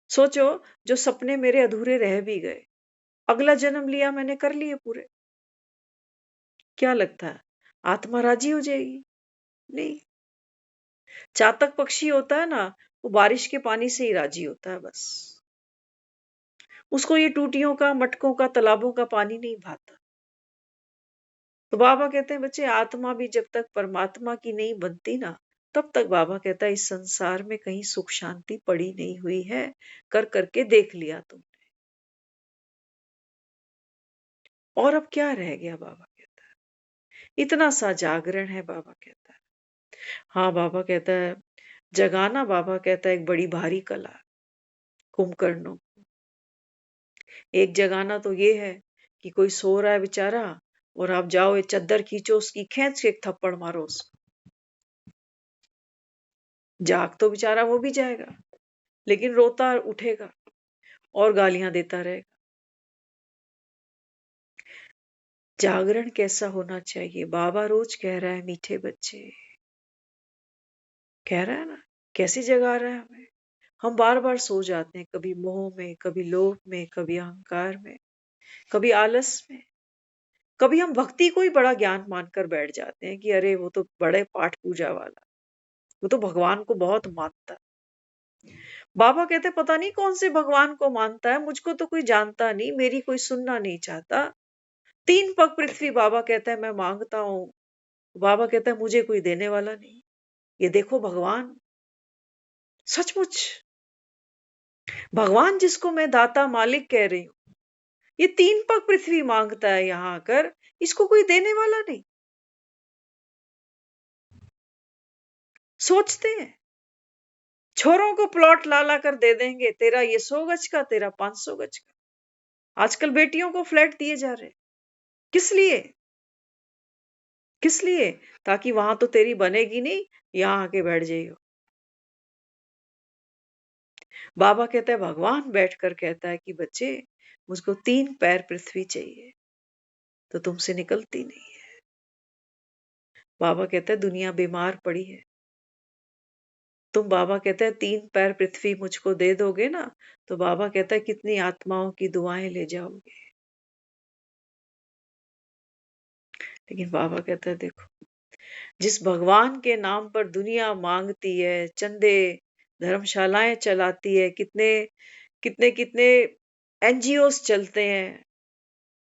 सोचो, जो सपने मेरे अधूरे रह भी गए, अगला जन्म लिया मैंने, कर लिए पूरे, क्या लगता है आत्मा राजी हो जाएगी? नहीं। चातक पक्षी होता है ना, वो बारिश के पानी से ही राजी होता है बस। उसको ये टूटियों का, मटकों का, तालाबों का पानी नहीं भाता। तो बाबा कहते हैं बच्चे, आत्मा भी जब तक परमात्मा की नहीं बनती ना, तब तक, बाबा कहता है, इस संसार में कहीं सुख शांति पड़ी नहीं हुई है। कर करके देख लिया तुमने, और अब क्या रह गया? बाबा कहता है इतना सा जागरण है। बाबा कहता है, हाँ, बाबा कहता है जगाना, बाबा कहता है, एक बड़ी भारी कला है कुंभकर्णों। एक जगाना तो ये है कि कोई सो रहा है बेचारा, और आप जाओ, ये चद्दर खींचो उसकी, खींच के एक थप्पड़ मारो उसको। जाग तो बेचारा वो भी जाएगा, लेकिन रोता उठेगा और गालियां देता रहेगा। जागरण कैसा होना चाहिए? बाबा रोज कह रहा है, मीठे बच्चे, कह रहा है ना, कैसे जगा रहा है हमें। हम बार बार सो जाते हैं, कभी मोह में, कभी लोभ में, कभी अहंकार में, कभी आलस में, कभी हम भक्ति को ही बड़ा ज्ञान मानकर बैठ जाते हैं कि अरे वो तो बड़े पाठ पूजा वाला, वो तो भगवान को बहुत मानता है। बाबा कहते पता नहीं कौन से भगवान को मानता है, मुझको तो कोई जानता नहीं, मेरी कोई सुनना नहीं चाहता। 3 पग पृथ्वी, बाबा कहता है, मैं मांगता हूं। बाबा कहता है मुझे कोई देने वाला नहीं। ये देखो भगवान, सचमुच भगवान जिसको मैं दाता मालिक कह रही हूँ, ये 3 पग पृथ्वी मांगता है यहां आकर, इसको कोई देने वाला नहीं। सोचते हैं छोरों को प्लॉट ला ला कर दे देंगे, तेरा ये 100 गज का, तेरा 500 गज का। आजकल बेटियों को फ्लैट दिए जा रहे, किस लिए? किस लिए? ताकि वहां तो तेरी बनेगी नहीं, यहां आके बैठ जाइयो। बाबा कहता है, भगवान बैठकर कहता है कि बच्चे, मुझको 3 पैर पृथ्वी चाहिए, तो तुमसे निकलती नहीं है। बाबा कहता है दुनिया बीमार पड़ी है, तुम, बाबा कहता है, 3 पैर पृथ्वी मुझको दे दोगे ना, तो बाबा कहता है कितनी आत्माओं की दुआएं ले जाओगे। लेकिन बाबा कहता है देखो, जिस भगवान के नाम पर दुनिया मांगती है, चंदे, धर्मशालाएं चलाती है, कितने कितने कितने एनजीओस चलते हैं,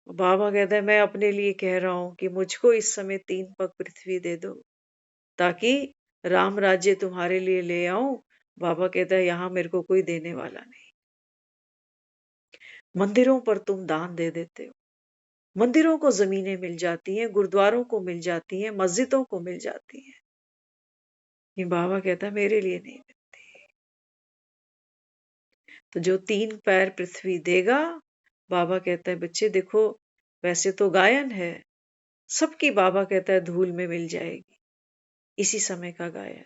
बाबा कहता है मैं अपने लिए कह रहा हूं कि मुझको इस समय 3 पग पृथ्वी दे दो, ताकि राम राज्य तुम्हारे लिए ले आऊं। बाबा कहता है यहां मेरे को कोई देने वाला नहीं। मंदिरों पर तुम दान दे देते हो, मंदिरों को जमीनें मिल जाती हैं, गुरुद्वारों को मिल जाती हैं, मस्जिदों को मिल जाती हैं। ये बाबा कहता है मेरे लिए नहीं मिलती। तो जो 3 पैर पृथ्वी देगा, बाबा कहता है बच्चे देखो, वैसे तो गायन है, सबकी, बाबा कहता है धूल में मिल जाएगी, इसी समय का गायन।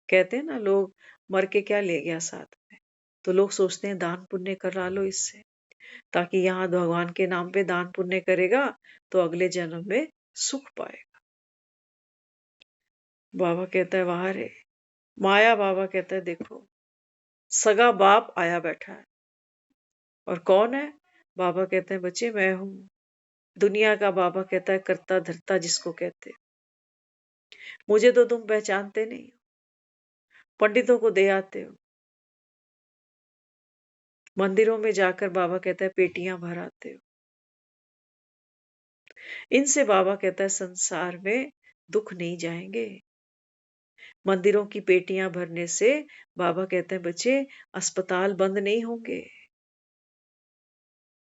कहते हैं ना लोग, मर के क्या ले गया साथ में, तो लोग सोचते हैं दान पुण्य करा लो इससे, ताकि यहाँ भगवान के नाम पे दान पुण्य करेगा तो अगले जन्म में सुख पाएगा। बाबा कहता है वहां रे माया। बाबा कहता है देखो, सगा बाप आया बैठा है, और कौन है? बाबा कहते हैं बच्चे मैं हूं, दुनिया का, बाबा कहता है करता धरता जिसको कहते हैं। मुझे तो तुम पहचानते नहीं हो, पंडितों को दे आते हो, मंदिरों में जाकर, बाबा कहता है पेटियां भर आते हो। इनसे, बाबा कहता है, संसार में दुख नहीं जाएंगे। मंदिरों की पेटियां भरने से बाबा कहते हैं बच्चे अस्पताल बंद नहीं होंगे,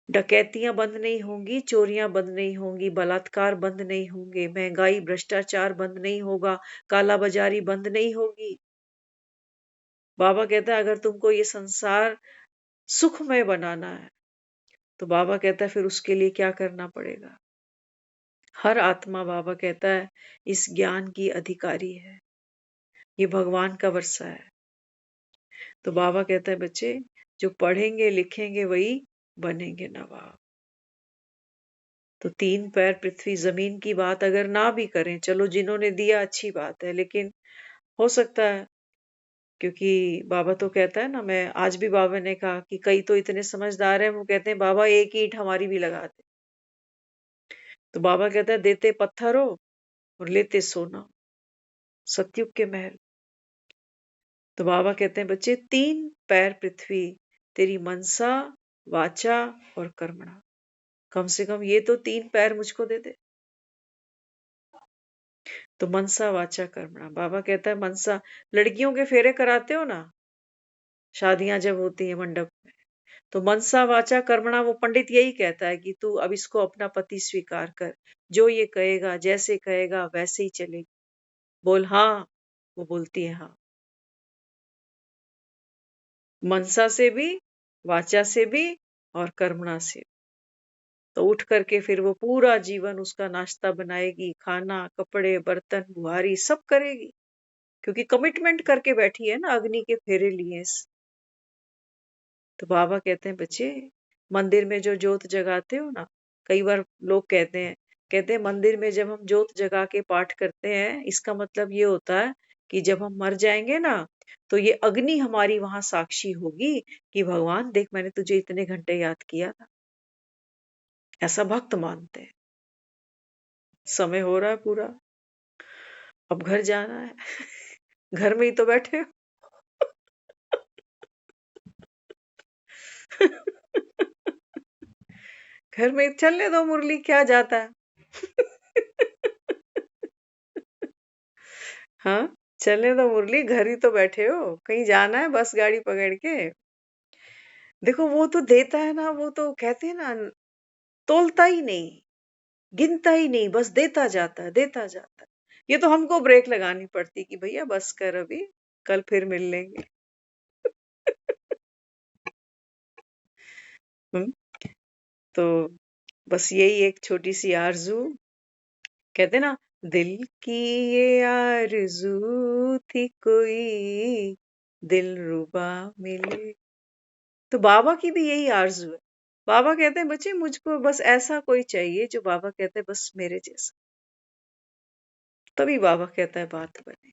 डकैतियां बंद नहीं होंगी, चोरियां बंद नहीं होंगी, बलात्कार बंद नहीं होंगे, महंगाई भ्रष्टाचार बंद नहीं होगा, कालाबाजारी बंद नहीं होगी। बाबा कहता है अगर तुमको ये संसार सुखमय बनाना है तो बाबा कहता है फिर उसके लिए क्या करना पड़ेगा। हर आत्मा बाबा कहता है इस ज्ञान की अधिकारी है, ये भगवान का वर्षा है। तो बाबा कहता है बच्चे जो पढ़ेंगे लिखेंगे वही बनेंगे नवाब। तो 3 पैर पृथ्वी जमीन की बात अगर ना भी करें, चलो जिन्होंने दिया अच्छी बात है, लेकिन हो सकता है, क्योंकि बाबा तो कहता है ना, मैं आज भी बाबा ने कहा कि कई तो इतने समझदार हैं वो कहते हैं बाबा एक ईंट हमारी भी लगा दे। तो बाबा कहता है देते पत्थर हो और लेते सोना, सतयुग के महल। तो बाबा कहते हैं बच्चे 3 पैर पृथ्वी तेरी मनसा वाचा और कर्मणा, कम से कम ये तो 3 पैर मुझको दे दे। तो मनसा वाचा कर्मणा, बाबा कहता है मनसा, लड़कियों के फेरे कराते हो ना, शादियां जब होती है मंडप में, तो मनसा वाचा कर्मणा वो पंडित यही कहता है कि तू अब इसको अपना पति स्वीकार कर, जो ये कहेगा जैसे कहेगा वैसे ही चलेगी, बोल हाँ। वो बोलती है हाँ, मनसा से भी, वाचा से भी और कर्मणा से। तो उठ करके फिर वो पूरा जीवन उसका नाश्ता बनाएगी, खाना कपड़े बर्तन बुहारी सब करेगी, क्योंकि कमिटमेंट करके बैठी है ना, अग्नि के फेरे लिए। तो बाबा कहते हैं बच्चे मंदिर में जो जोत जगाते हो ना, कई बार लोग कहते हैं मंदिर में जब हम जोत जगा के पाठ करते हैं इसका मतलब ये होता है कि जब हम मर जाएंगे ना तो ये अग्नि हमारी वहां साक्षी होगी कि भगवान देख मैंने तुझे इतने घंटे याद किया था। ऐसा भक्त मानते हैं। समय हो रहा है पूरा, अब घर जाना है। घर में ही तो बैठे हो। घर में चलने दो मुरली, क्या जाता है। हाँ, चलने दो मुरली, घर ही तो बैठे हो, कहीं जाना है बस गाड़ी पकड़ के। देखो वो तो देता है ना, वो तो कहते हैं ना, तोलता ही नहीं, गिनता ही नहीं, बस देता जाता है देता जाता है। ये तो हमको ब्रेक लगानी पड़ती कि भैया बस कर अभी, कल फिर मिल लेंगे। हम्म, तो बस यही एक छोटी सी आरजू, कहते ना, दिल की ये आरज़ू थी कोई दिलरुबा मिले। तो बाबा की भी यही आरज़ू है। बाबा कहते हैं बच्चे मुझको बस ऐसा कोई चाहिए जो बाबा कहते हैं बस मेरे जैसा, तभी बाबा कहता है बात बने।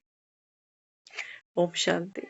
ओम शांति।